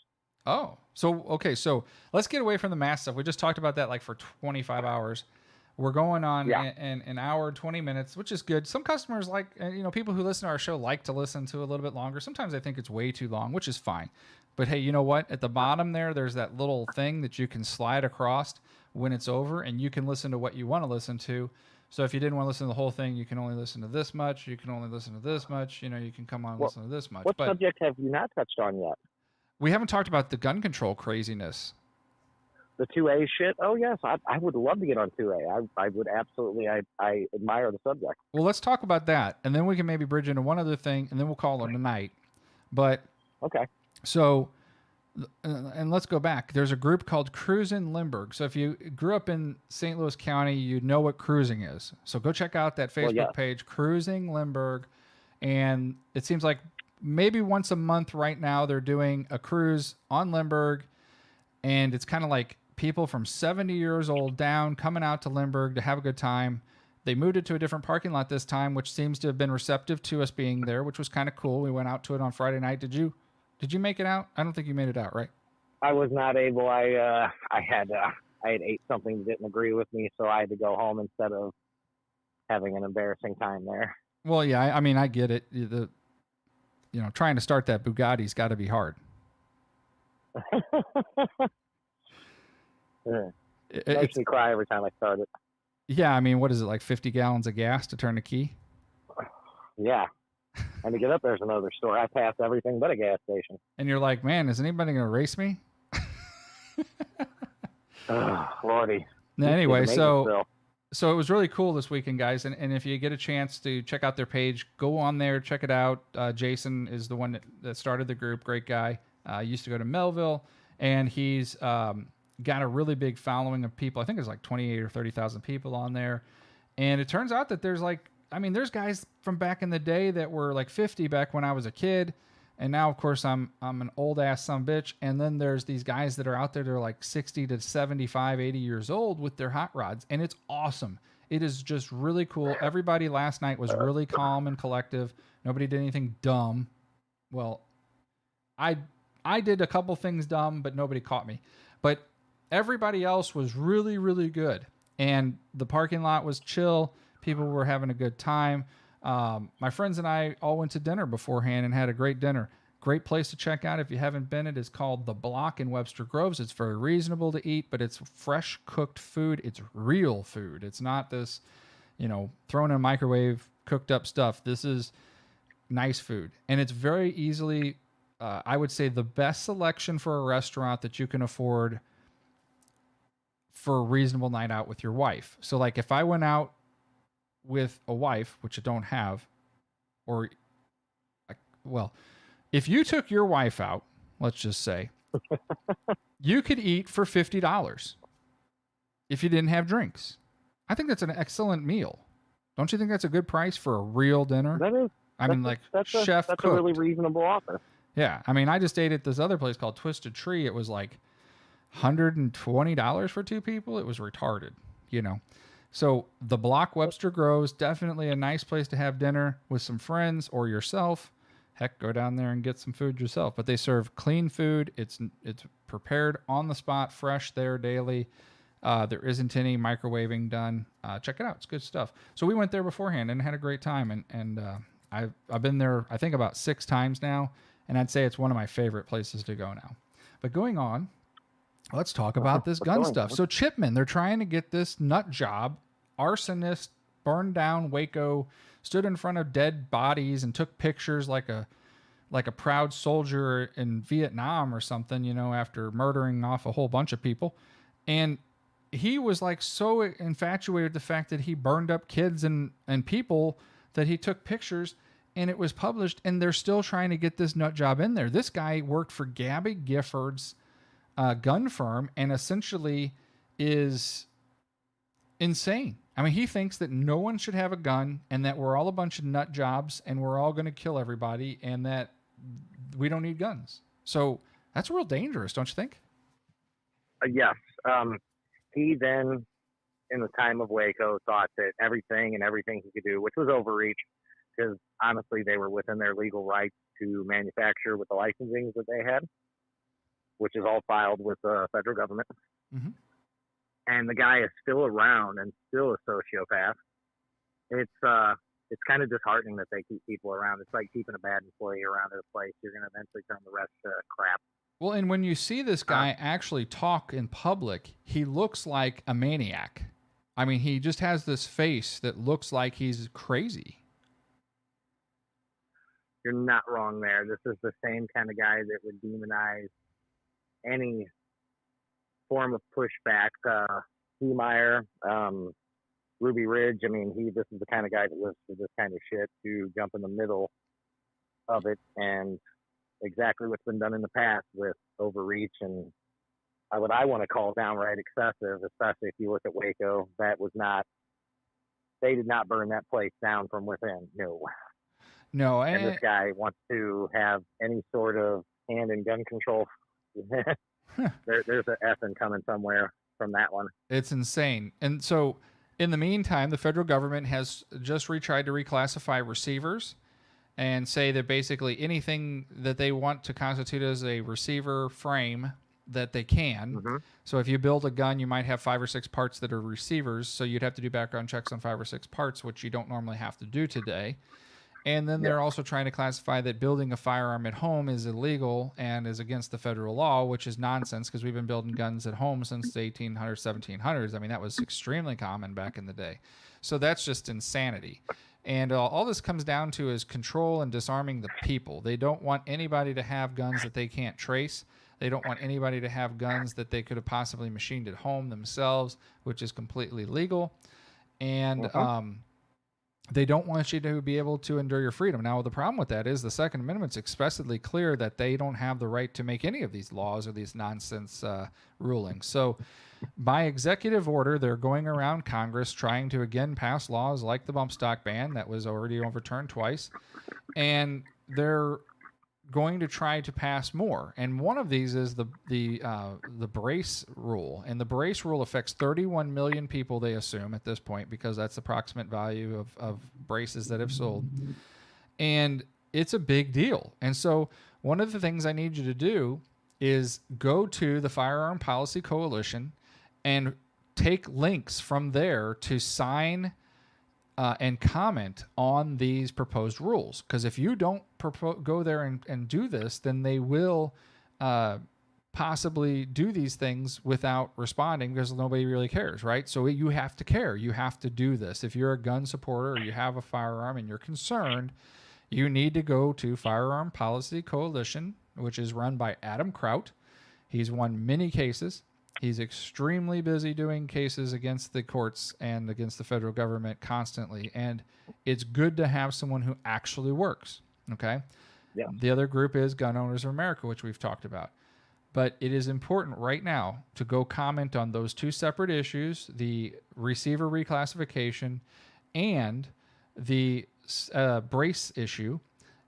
Oh, so okay. So let's get away from the math stuff. We just talked about that like for 25 hours. We're going on an hour, 20 minutes, which is good. Some customers like, you know, people who listen to our show like to listen to a little bit longer. Sometimes I think it's way too long, which is fine. But hey, you know what? At the bottom there's that little thing that you can slide across when it's over, and you can listen to what you want to listen to. So if you didn't want to listen to the whole thing, you can only listen to this much. You can only listen to this much. You know, you can come on and listen to this much. What subject have you not touched on yet? We haven't talked about the gun control craziness. The 2A shit? Oh, yes. I would love to get on 2A. I would absolutely. I admire the subject. Well, let's talk about that. And then we can maybe bridge into one other thing, and then we'll call it a night. But okay. So, and let's go back. There's a group called Cruising Limburg. So if you grew up in St. Louis County, you know what cruising is. So go check out that Facebook page, Cruising Limburg. And it seems like maybe once a month right now they're doing a cruise on Limburg. And it's kind of like people from 70 years old down coming out to Limburg to have a good time. They moved it to a different parking lot this time, which seems to have been receptive to us being there, which was kind of cool. We went out to it on Friday night. Did you make it out? I don't think you made it out, right? I was not able. I had ate something that didn't agree with me, so I had to go home instead of having an embarrassing time there. Well, yeah, I mean, I get it. Trying to start that Bugatti's got to be hard. It makes me cry every time I start it. Yeah, I mean, what is it, like 50 gallons of gas to turn the key? Yeah. And to get up there's another store. I pass everything but a gas station. And you're like, man, is anybody going to race me? Oh, Lordy. Anyway, so it was really cool this weekend, guys. And if you get a chance to check out their page, go on there, check it out. Jason is the one that started the group. Great guy. Used to go to Melville, and he's got a really big following of people. I think it's like 28 or 30,000 people on there. And it turns out that there's there's guys from back in the day that were like 50 back when I was a kid. And now, of course, I'm an old ass sumbitch. And then there's these guys that are out there that are like 60 to 75, 80 years old with their hot rods. And it's awesome. It is just really cool. Everybody last night was really calm and collective. Nobody did anything dumb. Well, I did a couple things dumb, but nobody caught me. But everybody else was really, really good. And the parking lot was chill. People were having a good time. My friends and I all went to dinner beforehand and had a great dinner. Great place to check out if you haven't been. It is called The Block in Webster Groves. It's very reasonable to eat, but it's fresh cooked food. It's real food. It's not this, thrown in a microwave, cooked up stuff. This is nice food. And it's very easily, I would say, the best selection for a restaurant that you can afford for a reasonable night out with your wife. So like if I went out with a wife, which I don't have, if you took your wife out, let's just say, you could eat for $50 if you didn't have drinks. I think that's an excellent meal. Don't you think that's a good price for a real dinner? That is. That's chef cooked. That's a really reasonable offer. Yeah. I mean, I just ate at this other place called Twisted Tree. It was like $120 for two people. It was retarded, So The Block, Webster Groves, definitely a nice place to have dinner with some friends or yourself. heck, go down there and get some food yourself. But they serve clean food. It's prepared on the spot, fresh there daily. There isn't any microwaving done. Check it out. It's good stuff. So we went there beforehand and had a great time. And I've been there, I think, about 6 times now. And I'd say it's one of my favorite places to go now. But going on, let's talk about this gun stuff. So Chipman, they're trying to get this nut job, arsonist, burned down Waco, stood in front of dead bodies and took pictures like a proud soldier in Vietnam or something, you know, after murdering off a whole bunch of people. And he was like so infatuated with the fact that he burned up kids and people that he took pictures and it was published, and they're still trying to get this nut job in there. This guy worked for Gabby Gifford's gun firm and essentially is insane. I mean, he thinks that no one should have a gun and that we're all a bunch of nut jobs and we're all going to kill everybody and that we don't need guns. So that's real dangerous, don't you think? Yes. He then, in the time of Waco, thought that everything he could do, which was overreach, because honestly, they were within their legal rights to manufacture with the licensings that they had, which is all filed with the federal government. Mm-hmm. And the guy is still around and still a sociopath. It's kind of disheartening that they keep people around. It's like keeping a bad employee around at a place. You're going to eventually turn the rest to crap. Well, and when you see this guy actually talk in public, he looks like a maniac. I mean, he just has this face that looks like he's crazy. You're not wrong there. This is the same kind of guy that would demonize any form of pushback. Heemeyer, Ruby Ridge. I mean, this is the kind of guy that lives for this kind of shit, to jump in the middle of it, and exactly what's been done in the past with overreach and what I want to call downright excessive, especially if you look at Waco. They did not burn that place down from within. No. And this guy wants to have any sort of hand in gun control. There's an effing coming somewhere from that one. It's insane. And so in the meantime, the federal government has just tried to reclassify receivers and say that basically anything that they want to constitute as a receiver frame that they can. Mm-hmm. So if you build a gun, you might have 5 or 6 parts that are receivers. So you'd have to do background checks on 5 or 6 parts, which you don't normally have to do today. And then they're also trying to classify that building a firearm at home is illegal and is against the federal law, which is nonsense because we've been building guns at home since the 1800s, 1700s. I mean, that was extremely common back in the day. So that's just insanity. And all this comes down to is control and disarming the people. They don't want anybody to have guns that they can't trace. They don't want anybody to have guns that they could have possibly machined at home themselves, which is completely legal. And they don't want you to be able to endure your freedom. Now, the problem with that is the Second Amendment's expressly clear that they don't have the right to make any of these laws or these nonsense rulings. So by executive order, they're going around Congress trying to, again, pass laws like the bump stock ban that was already overturned twice. And they're going to try to pass more. And one of these is the brace rule. And the brace rule affects 31 million people, they assume, at this point, because that's the approximate value of braces that have sold. And it's a big deal. And so one of the things I need you to do is go to the Firearm Policy Coalition and take links from there to sign and comment on these proposed rules. Because if you don't go there and do this, then they will possibly do these things without responding because nobody really cares, right? So you have to care. You have to do this. If you're a gun supporter or you have a firearm and you're concerned, you need to go to Firearm Policy Coalition, which is run by Adam Kraut. He's won many cases. He's extremely busy doing cases against the courts and against the federal government constantly. And it's good to have someone who actually works. Okay. Yeah. The other group is Gun Owners of America, which we've talked about. But it is important right now to go comment on those 2 separate issues, the receiver reclassification and the brace issue,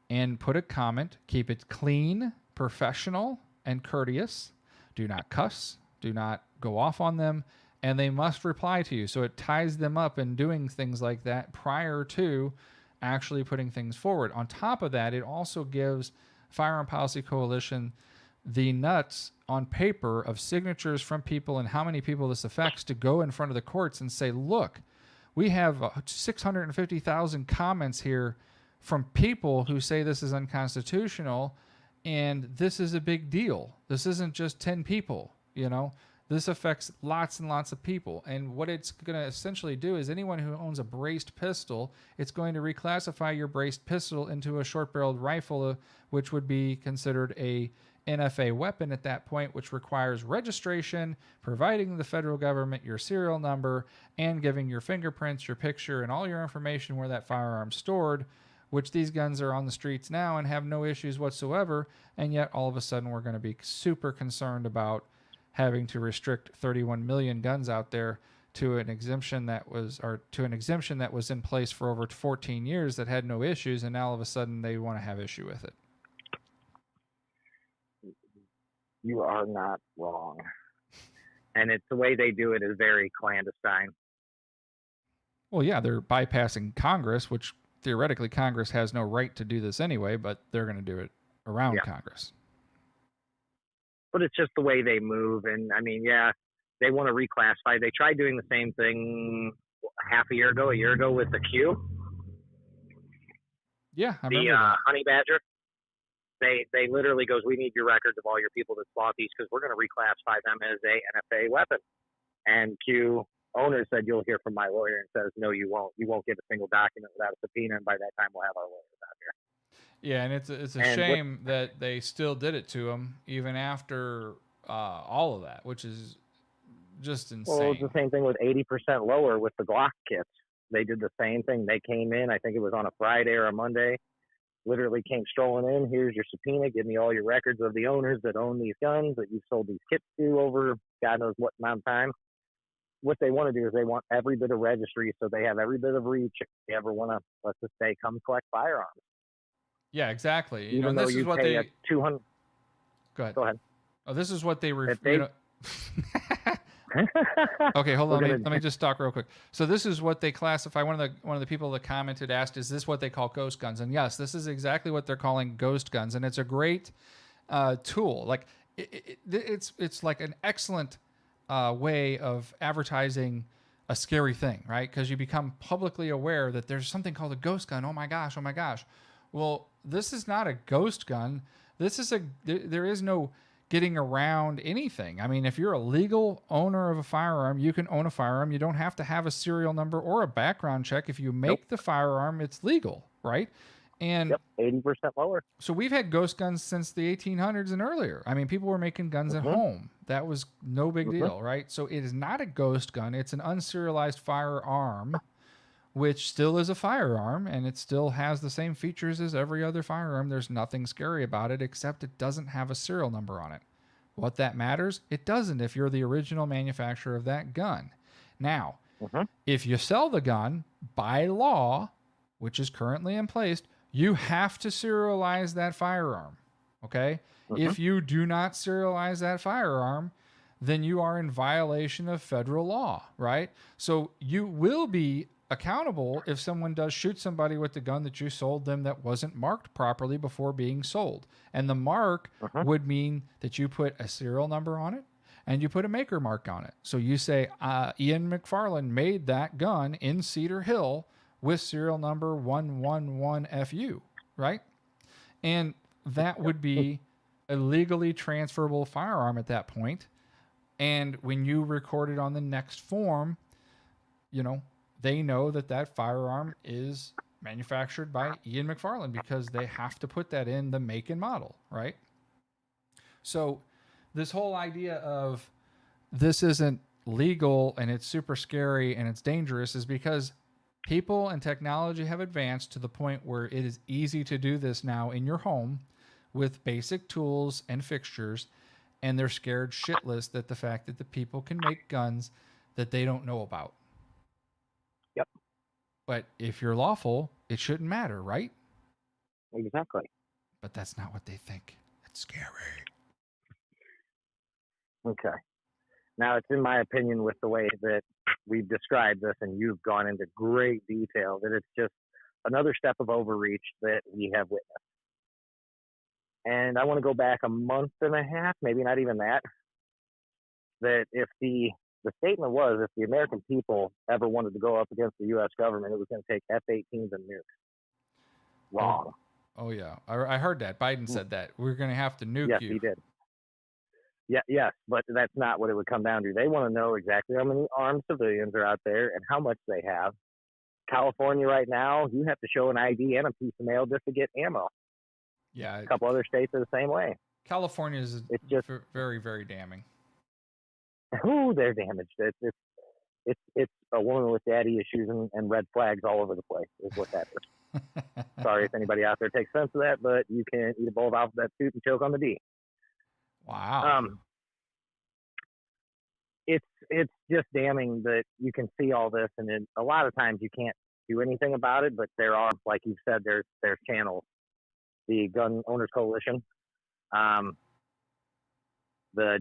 and put a comment. Keep it clean, professional, and courteous. Do not cuss. Do not go off on them, and they must reply to you. So it ties them up in doing things like that prior to actually putting things forward. On top of that, it also gives Firearm Policy Coalition the nuts on paper of signatures from people and how many people this affects to go in front of the courts and say, look, we have 650,000 comments here from people who say this is unconstitutional, and this is a big deal. This isn't just 10 people, you know. This affects lots and lots of people. And what it's going to essentially do is anyone who owns a braced pistol, it's going to reclassify your braced pistol into a short-barreled rifle, which would be considered a NFA weapon at that point, which requires registration, providing the federal government your serial number, and giving your fingerprints, your picture, and all your information where that firearm's stored, which these guns are on the streets now and have no issues whatsoever. And yet all of a sudden we're going to be super concerned about having to restrict 31 million guns out there to an exemption that was in place for over 14 years that had no issues, and now all of a sudden they want to have issue with it. You are not wrong. And it's the way they do it is very clandestine. Well, yeah, they're bypassing Congress, which theoretically Congress has no right to do this anyway, but they're going to do it around Congress. But it's just the way they move. And I mean, yeah, they want to reclassify. They tried doing the same thing a year ago with the Q. Yeah, I remember that. Honey Badger. They literally goes, we need your records of all your people that bought these because we're going to reclassify them as a NFA weapon. And Q owner said, you'll hear from my lawyer, and says, no, you won't. You won't get a single document without a subpoena, and by that time we'll have our lawyers out here. Yeah, and it's a shame that they still did it to him even after all of that, which is just insane. Well, it was the same thing with 80% lower with the Glock kits. They did the same thing. They came in, I think it was on a Friday or a Monday, literally came strolling in. Here's your subpoena. Give me all your records of the owners that own these guns that you've sold these kits to over God knows what amount of time. What they want to do is they want every bit of registry, so they have every bit of reach if they ever want to, let's just say, come collect firearms. Yeah, exactly. Even and though this you is what pay they. 200. Go ahead. Oh, this is what they. Okay, hold on. Let me just talk real quick. So this is what they classify. One of the people that commented asked, "Is this what they call ghost guns?" And yes, this is exactly what they're calling ghost guns, and it's a great tool. Like it's like an excellent way of advertising a scary thing, right? Because you become publicly aware that there's something called a ghost gun. Oh my gosh! Well, this is not a ghost gun. This is there is no getting around anything. I mean, if you're a legal owner of a firearm, you can own a firearm. You don't have to have a serial number or a background check. If you make the firearm, it's legal, right? And 80% lower. So we've had ghost guns since the 1800s and earlier. I mean, people were making guns at home. That was no big deal, right? So it is not a ghost gun. It's an unserialized firearm, which still is a firearm, and it still has the same features as every other firearm. There's nothing scary about it, except it doesn't have a serial number on it. What that matters? It doesn't if you're the original manufacturer of that gun. Now, if you sell the gun, by law, which is currently in place, you have to serialize that firearm, okay? If you do not serialize that firearm, then you are in violation of federal law, right? So you will be accountable if someone does shoot somebody with the gun that you sold them that wasn't marked properly before being sold. And the mark would mean that you put a serial number on it and you put a maker mark on it. So you say, Ian McFarland made that gun in Cedar Hill with serial number 111FU, right? And that would be a legally transferable firearm at that point. And when you record it on the next form, they know that firearm is manufactured by Ian McFarland because they have to put that in the make and model, right? So this whole idea of this isn't legal and it's super scary and it's dangerous is because people and technology have advanced to the point where it is easy to do this now in your home with basic tools and fixtures, and they're scared shitless that the fact that the people can make guns that they don't know about. Yep. But if you're lawful, it shouldn't matter, right? Exactly. But that's not what they think. It's scary. Okay. Now, it's in my opinion with the way that we've described this, and you've gone into great detail, that it's just another step of overreach that we have witnessed. And I want to go back a month and a half, maybe not even that if the statement was, if the American people ever wanted to go up against the U.S. government, it was going to take F-18s and nukes. Wrong. Oh yeah. I heard that. Biden said that. We're going to have to nuke yes, you. Yes, he did. Yeah, yes, but that's not what it would come down to. They want to know exactly how many armed civilians are out there and how much they have. California right now, you have to show an ID and a piece of mail just to get ammo. Yeah. A couple other states are the same way. California is just very, very damning. Ooh, they're damaged. It's a woman with daddy issues and red flags all over the place is what that is. Sorry if anybody out there takes offense to that, but you can eat a bowl of alphabet soup and choke on the D. Wow. It's just damning that you can see all this, and a lot of times you can't do anything about it, but there are, like you said, there's channels. The Gun Owners Coalition, the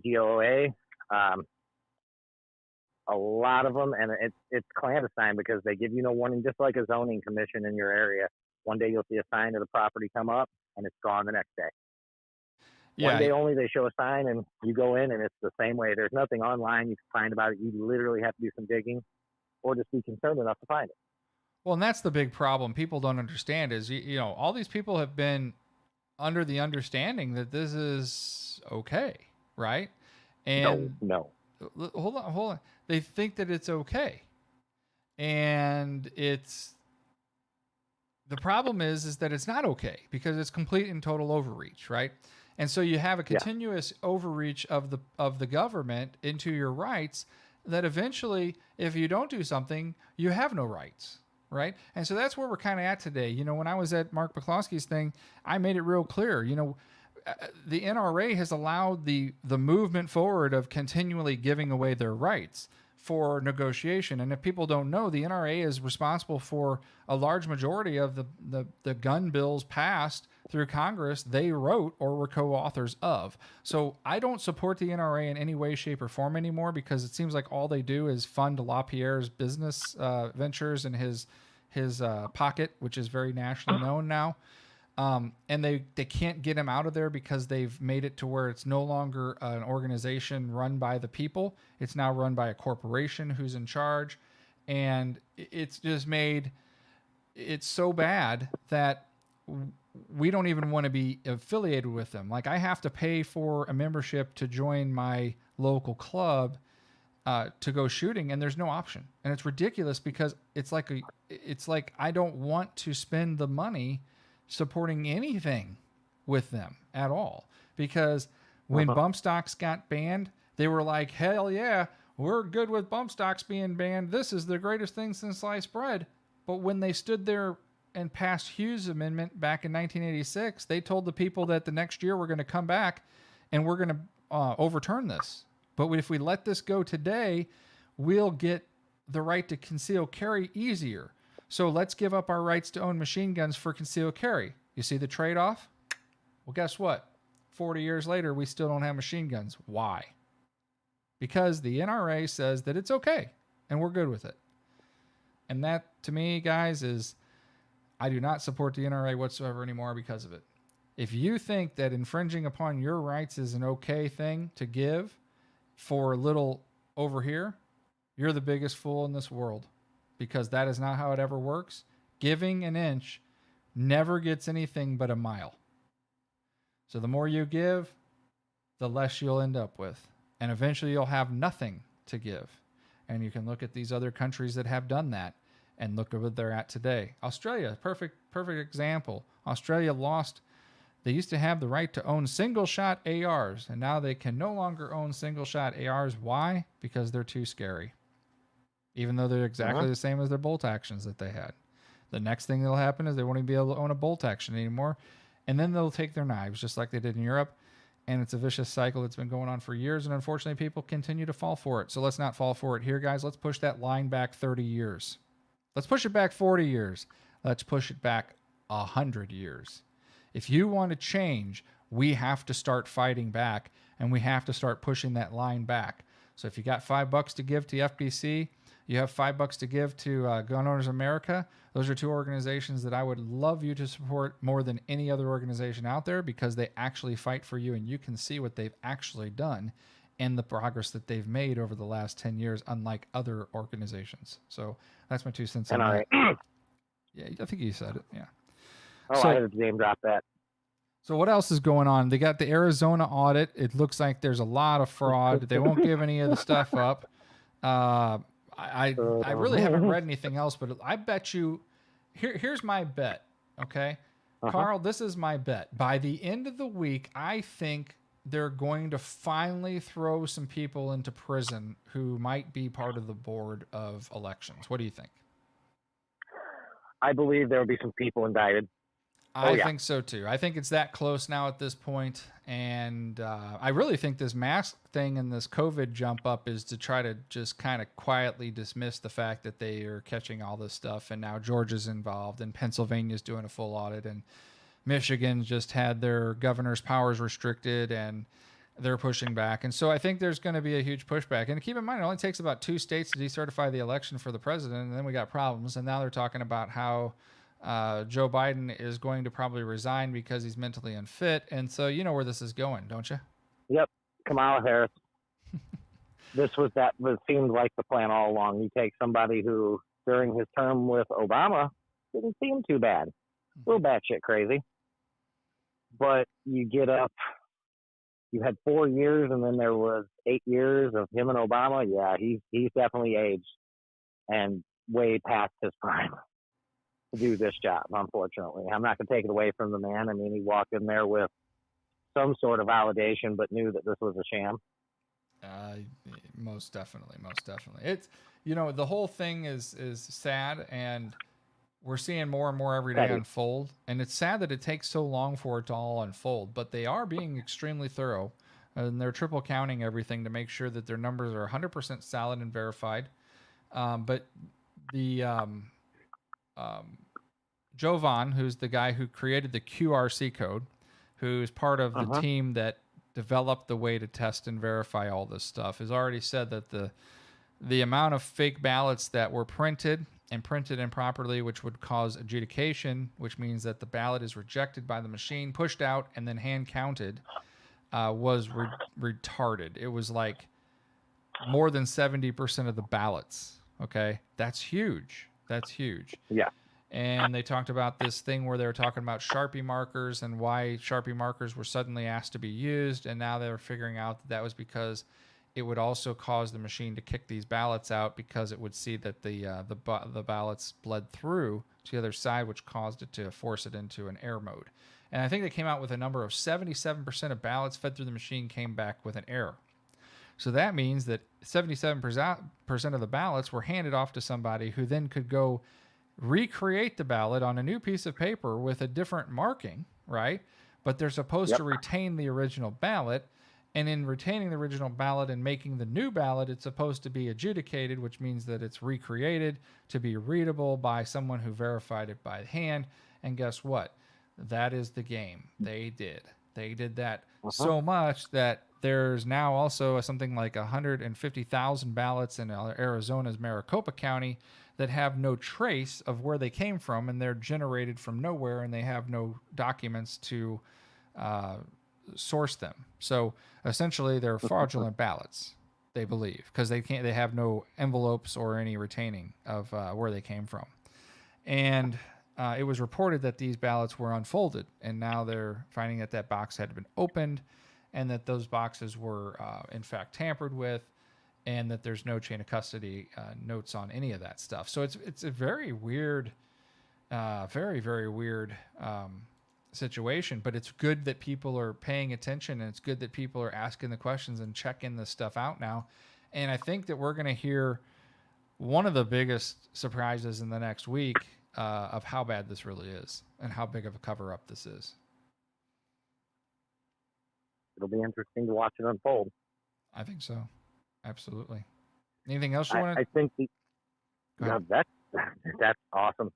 GOA, a lot of them, and it's clandestine because they give you no warning, just like a zoning commission in your area. One day you'll see a sign of the property come up, and it's gone the next day. Yeah. One day only they show a sign, and you go in, and it's the same way. There's nothing online you can find about it. You literally have to do some digging or just be concerned enough to find it. Well, and that's the big problem people don't understand is, you know, all these people have been under the understanding that this is okay, right? And No. Hold on. They think that it's okay. And the problem is that it's not okay because it's complete and total overreach, right? And so you have a continuous overreach of the government into your rights that eventually, if you don't do something, you have no rights, right? And so that's where we're kind of at today. You know, when I was at Mark Peklowski's thing, I made it real clear, you know, the NRA has allowed the movement forward of continually giving away their rights for negotiation. And if people don't know, the NRA is responsible for a large majority of the gun bills passed through Congress they wrote or were co-authors of. So I don't support the NRA in any way, shape, or form anymore because it seems like all they do is fund LaPierre's business ventures in his pocket, which is very nationally known now. And they can't get him out of there because they've made it to where it's no longer an organization run by the people. It's now run by a corporation who's in charge. And it's just made it so bad that we don't even want to be affiliated with them. Like I have to pay for a membership to join my local club to go shooting, and there's no option. And it's ridiculous because it's like I don't want to spend the money supporting anything with them at all, because when bump stocks got banned, they were like, hell yeah, we're good with bump stocks being banned. This is the greatest thing since sliced bread. But when they stood there and passed Hughes' amendment back in 1986, they told the people that the next year we're going to come back and we're going to overturn this. But if we let this go today, we'll get the right to conceal carry easier. So let's give up our rights to own machine guns for concealed carry. You see the trade-off? Well, guess what? 40 years later, we still don't have machine guns. Why? Because the NRA says that it's okay, and we're good with it. And that, to me, guys, is I do not support the NRA whatsoever anymore because of it. If you think that infringing upon your rights is an okay thing to give for a little over here, you're the biggest fool in this world. Because that is not how it ever works. Giving an inch never gets anything but a mile. So the more you give, the less you'll end up with. And eventually you'll have nothing to give. And you can look at these other countries that have done that and look at what they're at today. Australia, perfect example. Australia lost. They used to have the right to own single-shot ARs, and now they can no longer own single-shot ARs. Why? Because they're too scary. Even though they're exactly the same as their bolt actions that they had. The next thing that'll happen is they won't even be able to own a bolt action anymore. And then they'll take their knives, just like they did in Europe. And it's a vicious cycle that's been going on for years. And unfortunately, people continue to fall for it. So let's not fall for it here, guys. Let's push that line back 30 years. Let's push it back 40 years. Let's push it back 100 years. If you want to change, we have to start fighting back. And we have to start pushing that line back. So if you got $5 to give to FBC, you have $5 to give to Gun Owners America. Those are two organizations that I would love you to support more than any other organization out there, because they actually fight for you, and you can see what they've actually done and the progress that they've made over the last 10 years, unlike other organizations. So that's my 2 cents on that. Yeah, I think you said it. Yeah. Oh, I had to name drop that. So what else is going on? They got the Arizona audit. It looks like there's a lot of fraud. They won't give any of the stuff up. I really haven't read anything else, but I bet you, here's my bet, okay? Karl, this is my bet. By the end of the week, I think they're going to finally throw some people into prison who might be part of the board of elections. What do you think? I believe there will be some people indicted. I think so too. I think it's that close now at this point. And I really think this mask thing and this COVID jump up is to try to just kind of quietly dismiss the fact that they are catching all this stuff. And now Georgia's involved, and Pennsylvania's doing a full audit, and Michigan just had their governor's powers restricted, and they're pushing back. And so I think there's going to be a huge pushback. And keep in mind, it only takes about 2 states to decertify the election for the president, and then we got problems. And now they're talking about how Joe Biden is going to probably resign because he's mentally unfit. And so you know where this is going, don't you? Yep. Kamala Harris. This seemed like the plan all along. You take somebody who, during his term with Obama, didn't seem too bad. A little batshit crazy. But you get up, you had 4 years, and then there was 8 years of him and Obama. Yeah, he's definitely aged and way past his prime to do this job, unfortunately. I'm not going to take it away from the man. I mean, he walked in there with some sort of validation, but knew that this was a sham. Most definitely. It's, the whole thing is sad, and we're seeing more and more every day unfold. And it's sad that it takes so long for it to all unfold, but they are being extremely thorough, and they're triple counting everything to make sure that their numbers are 100% solid and verified. But the Jovan, who's the guy who created the QRC code, who's part of the team that developed the way to test and verify all this stuff, has already said that the amount of fake ballots that were printed improperly, which would cause adjudication, which means that the ballot is rejected by the machine, pushed out, and then hand counted, was retarded. It was like more than 70% of the ballots. Okay, that's huge. Yeah. And they talked about this thing where they were talking about Sharpie markers and why Sharpie markers were suddenly asked to be used. And now they're figuring out that was because it would also cause the machine to kick these ballots out, because it would see that the ballots bled through to the other side, which caused it to force it into an error mode. And I think they came out with a number of 77% of ballots fed through the machine came back with an error. So that means that 77% of the ballots were handed off to somebody who then could go recreate the ballot on a new piece of paper with a different marking, right? But they're supposed to retain the original ballot. And in retaining the original ballot and making the new ballot, it's supposed to be adjudicated, which means that it's recreated to be readable by someone who verified it by hand. And guess what? That is the game. They did that so much that there's now also something like 150,000 ballots in Arizona's Maricopa County that have no trace of where they came from, and they're generated from nowhere, and they have no documents to source them. So essentially, they're fraudulent ballots, they believe, because they have no envelopes or any retaining of where they came from. And it was reported that these ballots were unfolded, and now they're finding that box had been opened, and that those boxes were in fact tampered with, and that there's no chain of custody notes on any of that stuff. So it's a very weird, very, very weird situation, but it's good that people are paying attention, and it's good that people are asking the questions and checking this stuff out now. And I think that we're going to hear one of the biggest surprises in the next week of how bad this really is and how big of a cover-up this is. It'll be interesting to watch it unfold. I think so. Absolutely. Anything else you want to? I think that's awesome.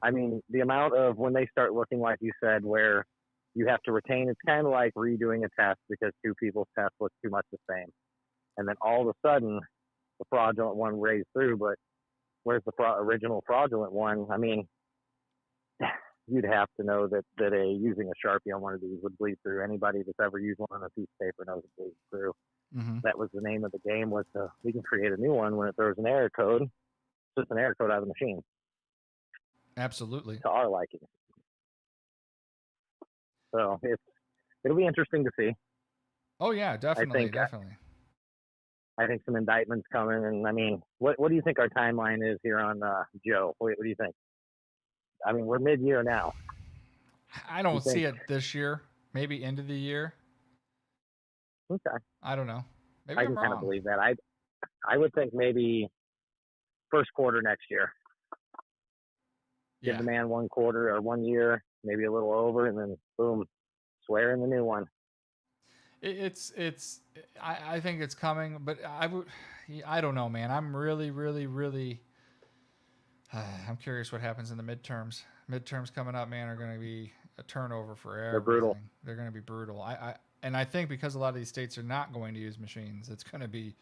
I mean, the amount of when they start looking like you said, where you have to retain, it's kind of like redoing a test because two people's tests look too much the same. And then all of a sudden, the fraudulent one raised through, but where's the original fraudulent one? I mean, you'd have to know that using a Sharpie on one of these would bleed through. Anybody that's ever used one on a piece of paper knows it bleeds through. Mm-hmm. That was the name of the game, was we can create a new one when it throws an error code, just an error code out of the machine. Absolutely. To our liking. So it'll be interesting to see. Oh yeah, definitely, definitely. I think some indictments coming, and I mean, what do you think our timeline is here on Joe? What do you think? I mean, we're mid-year now. I don't see it this year. Maybe end of the year. Okay. I don't know. Maybe I I'm can wrong. kind of believe that. I would think maybe first quarter next year. Yeah. Give the man 1 quarter or 1 year, maybe a little over, and then boom, swear in the new one. I think it's coming, but I don't know, man. I'm really I'm curious what happens in the midterms. Midterms coming up, man, are going to be a turnover for everything. They're brutal. They're going to be brutal. I think because a lot of these states are not going to use machines, it's going to be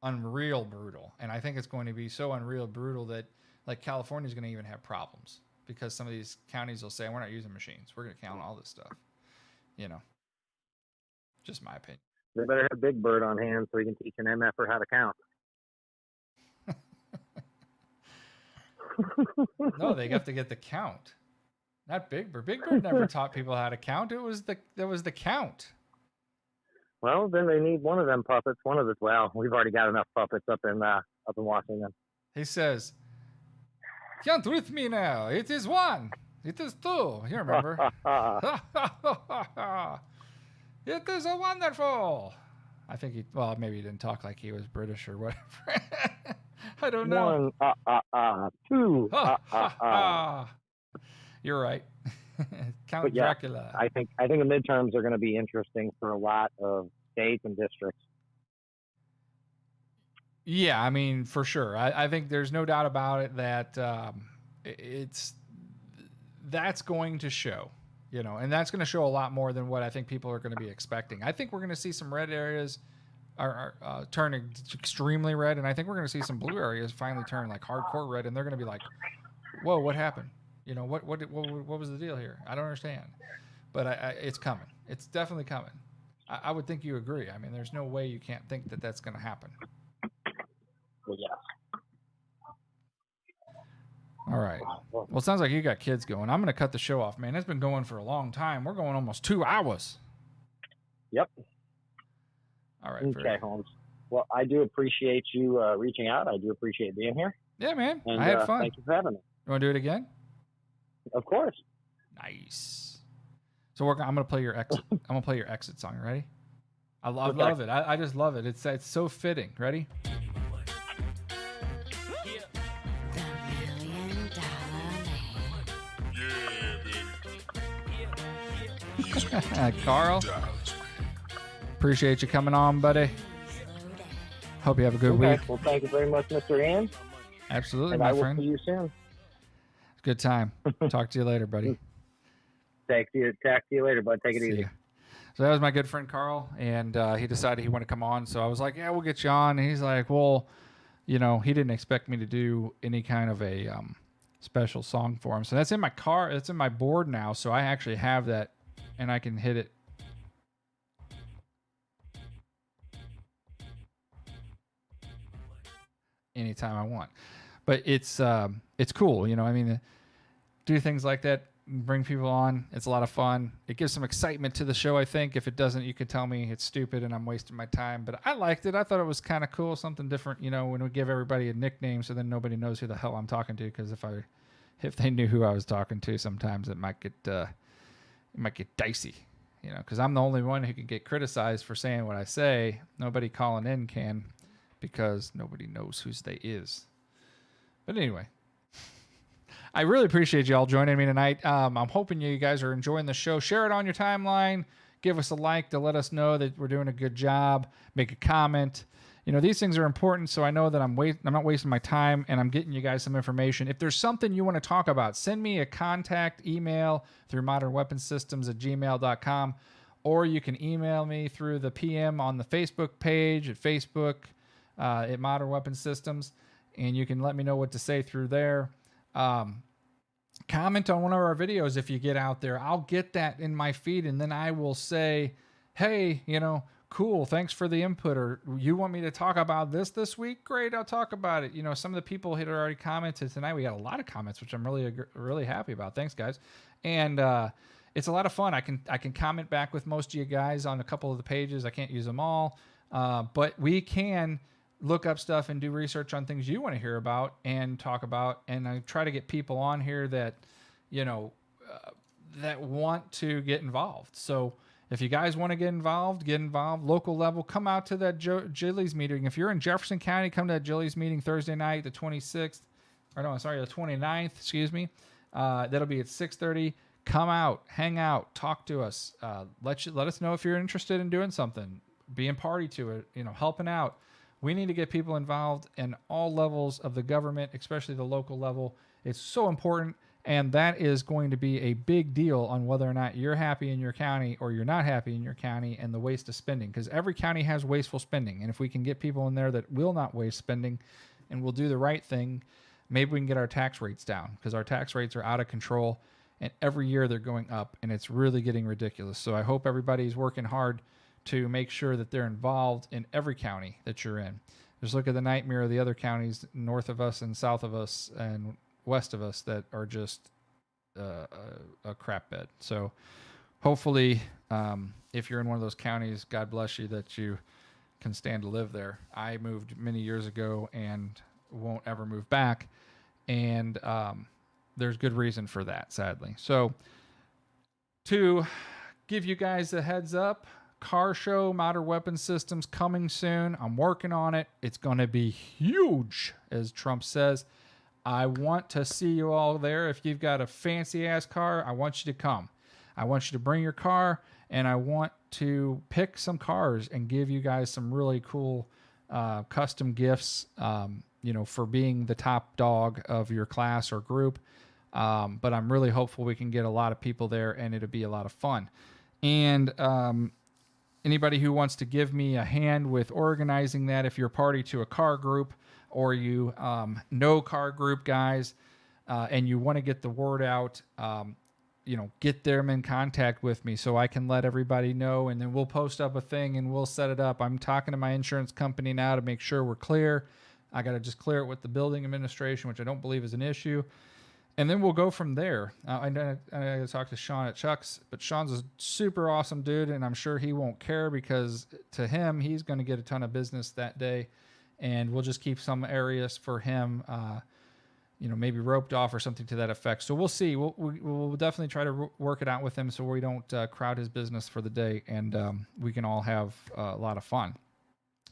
unreal brutal. And I think it's going to be so unreal brutal that like California's going to even have problems because some of these counties will say, we're not using machines. We're going to count all this stuff. You know, just my opinion. They better have Big Bird on hand so he can teach an MFer how to count. No, they have to get the count. Not Big Bird. Big Bird never taught people how to count. It was the count. Well, then they need one of them puppets. Well, we've already got enough puppets up in Washington. He says, "Count with me now. It is 1. It is 2. You remember? It is a wonderful." I think maybe he didn't talk like he was British or whatever. I don't know. 1, 2, You're right. Count but yeah, Dracula. I think the midterms are going to be interesting for a lot of states and districts. Yeah, I mean, for sure. I think there's no doubt about it that that's going to show, you know, and that's going to show a lot more than what I think people are going to be expecting. I think we're going to see some red areas are turning extremely red, and I think we're going to see some blue areas finally turn like hardcore red, and they're going to be like, "Whoa, what happened? You know, what was the deal here? I don't understand." But it's coming. It's definitely coming. I would think you agree. I mean, there's no way you can't think that that's going to happen. Well, yeah. All right. Well, it sounds like you got kids going. I'm going to cut the show off, man. It's been going for a long time. We're going almost 2 hours. Yep. All right. Okay, Holmes. Well, I do appreciate you reaching out. I do appreciate being here. Yeah, man. And, I had fun. Thank you for having me. You want to do it again? Of course. Nice. So I'm going to play your exit. I'm going to play your exit song. Ready? I love it. I just love it. It's so fitting. Ready? Karl, appreciate you coming on, buddy. Hope you have a good week. Well, thank you very much, Mr. Ian. Absolutely, and my I will friend. see you soon. Good time. Talk to you later, buddy. Talk to you later, bud. Take it easy. So that was my good friend Karl, and he decided he wanted to come on. So I was like, "Yeah, we'll get you on." And he's like, "Well, you know, he didn't expect me to do any kind of a special song for him." So that's in my car. It's in my board now. So I actually have that, and I can hit it. Anytime I want. But it's cool, you know. I mean, do things like that, bring people on. It's a lot of fun. It gives some excitement to the show, I think. If it doesn't, you can tell me it's stupid and I'm wasting my time. But I liked it. I thought it was kind of cool, something different, you know, when we give everybody a nickname so then nobody knows who the hell I'm talking to. Because if they knew who I was talking to, sometimes it might get dicey, you know, because I'm the only one who can get criticized for saying what I say. Nobody calling in can, because nobody knows whose they is. But anyway, I really appreciate you all joining me tonight. I'm hoping you guys are enjoying the show. Share it on your timeline. Give us a like to let us know that we're doing a good job. Make a comment. You know, these things are important, so I know that I'm not wasting my time, and I'm getting you guys some information. If there's something you want to talk about, send me a contact email through modernweaponsystems@gmail.com, or you can email me through the PM on the Facebook page at Facebook. at Modern Weapon Systems, and you can let me know what to say through there. Comment on one of our videos if you get out there. I'll get that in my feed, and then I will say, hey, cool, thanks for the input, or you want me to talk about this week? Great, I'll talk about it. Some of the people had already commented tonight. We got a lot of comments, which I'm really happy about. Thanks, guys. And it's a lot of fun. I can comment back with most of you guys on a couple of the pages. I can't use them all, but we can look up stuff and do research on things you want to hear about and talk about. And I try to get people on here that that want to get involved. So if you guys want to get involved, local level, come out to that Jilly's meeting. If you're in Jefferson County, come to that Jilly's meeting Thursday night, the 29th, excuse me. That'll be at 6:30. Come out, hang out, talk to us. Let us know if you're interested in doing something, being party to it, helping out. We need to get people involved in all levels of the government, especially the local level. It's so important. And that is going to be a big deal on whether or not you're happy in your county or you're not happy in your county and the waste of spending. Because every county has wasteful spending. And if we can get people in there that will not waste spending and will do the right thing, maybe we can get our tax rates down. Because our tax rates are out of control. And every year they're going up. And it's really getting ridiculous. So I hope everybody's working hard to make sure that they're involved in every county that you're in. Just look at the nightmare of the other counties north of us and south of us and west of us that are just a crap bed. So hopefully, if you're in one of those counties, God bless you that you can stand to live there. I moved many years ago and won't ever move back. And there's good reason for that, sadly. So to give you guys a heads up, car show, Modern Weapon Systems coming soon. I'm working on it. It's going to be huge, as Trump says. I want to see you all there. If you've got a fancy ass car, I want you to come. I want you to bring your car, and I want to pick some cars and give you guys some really cool custom gifts, for being the top dog of your class or group. But I'm really hopeful we can get a lot of people there, and it'll be a lot of fun. And anybody who wants to give me a hand with organizing that, if you're party to a car group, or you know car group guys, and you want to get the word out, get them in contact with me so I can let everybody know, and then we'll post up a thing and we'll set it up. I'm talking to my insurance company now to make sure we're clear. I got to just clear it with the building administration, which I don't believe is an issue. And then we'll go from there. I got to talk to Sean at Chuck's, but Sean's a super awesome dude, and I'm sure he won't care because to him, he's going to get a ton of business that day. And we'll just keep some areas for him, maybe roped off or something to that effect. So we'll see. We'll definitely try to work it out with him so we don't crowd his business for the day, and we can all have a lot of fun.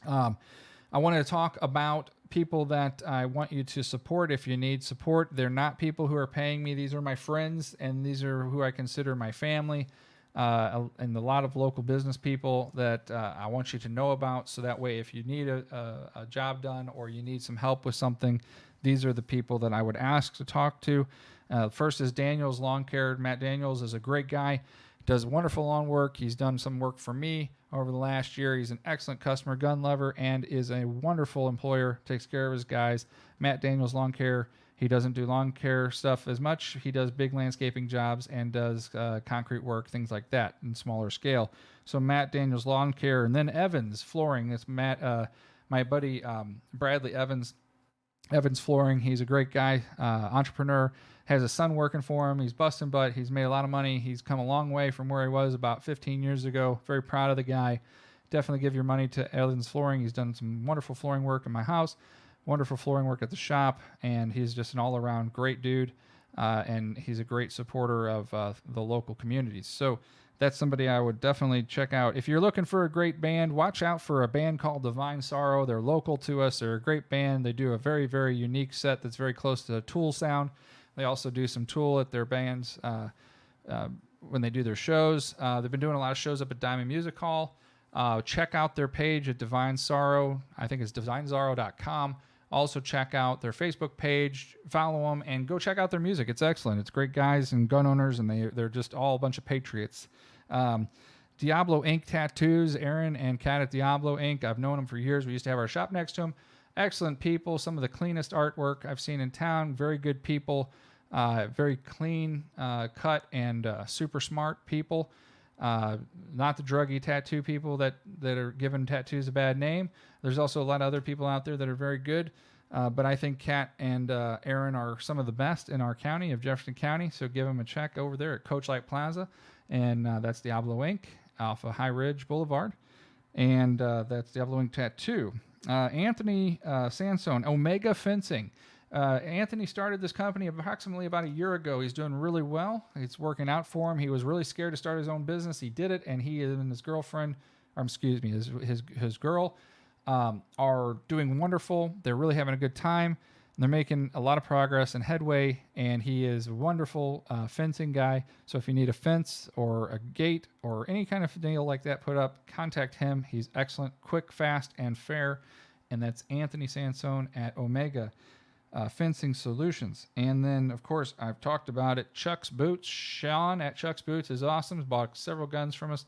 I wanted to talk about people that I want you to support if you need support. They're not people who are paying me. These are my friends, and these are who I consider my family. And a lot of local business people that I want you to know about. So that way, if you need a job done or you need some help with something, these are the people that I would ask to talk to. First is Daniels Lawn Care. Matt Daniels is a great guy, does wonderful lawn work. He's done some work for me over the last year. He's an excellent customer, gun lover, and is a wonderful employer, takes care of his guys. Matt Daniels Lawn Care. He doesn't do lawn care stuff as much. He does big landscaping jobs and does concrete work, things like that, in smaller scale. So Matt Daniels Lawn Care. And then Evans Flooring. That's Matt, my buddy Bradley Evans. Evans Flooring. He's a great guy, entrepreneur. Has a son working for him. He's busting butt. He's made a lot of money. He's come a long way from where he was about 15 years ago. Very proud of the guy. Definitely give your money to Evans Flooring. He's done some wonderful flooring work in my house. Wonderful flooring work at the shop, and he's just an all-around great dude, and he's a great supporter of the local communities. So that's somebody I would definitely check out. If you're looking for a great band, watch out for a band called Divine Sorrow. They're local to us. They're a great band. They do a very, very unique set that's very close to Tool sound. They also do some Tool at their bands when they do their shows. They've been doing a lot of shows up at Diamond Music Hall. Check out their page at Divine Sorrow. I think it's divinesorrow.com. Also check out their Facebook page, follow them, and go check out their music. It's excellent. It's great guys and gun owners, and they're just all a bunch of patriots. Diablo Inc. Tattoos, Aaron and Kat at Diablo Inc. I've known them for years. We used to have our shop next to them. Excellent people. Some of the cleanest artwork I've seen in town. Very good people. Very clean cut and super smart people. Not the druggy tattoo people that are giving tattoos a bad name. There's also a lot of other people out there that are very good. But I think Kat and Aaron are some of the best in our county of Jefferson County. So give them a check over there at Coach Light Plaza. And that's Diablo Inc. off of High Ridge Boulevard. And that's Diablo Inc. Tattoo. Anthony Sansone, Omega Fencing. Anthony started this company approximately about a year ago. He's doing really well. It's working out for him. He was really scared to start his own business. He did it, and he and his girlfriend, his girl, are doing wonderful. They're really having a good time. They're making a lot of progress and headway, and he is a wonderful fencing guy. So if you need a fence or a gate or any kind of deal like that put up, contact him. He's excellent, quick, fast, and fair. And that's Anthony Sansone at Omega Fencing Solutions. And then, of course, I've talked about it, Chuck's Boots. Sean at Chuck's Boots is awesome. He's bought several guns from us.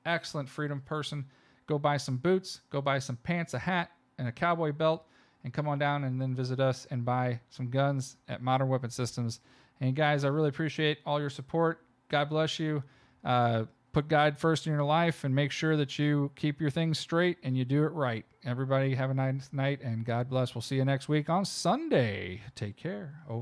Excellent freedom person. Go buy some boots, go buy some pants, a hat, and a cowboy belt, and come on down and then visit us and buy some guns at Modern Weapon Systems. And guys, I really appreciate all your support. God bless you. Put God first in your life and make sure that you keep your things straight and you do it right. Everybody have a nice night and God bless. We'll see you next week on Sunday. Take care. Over.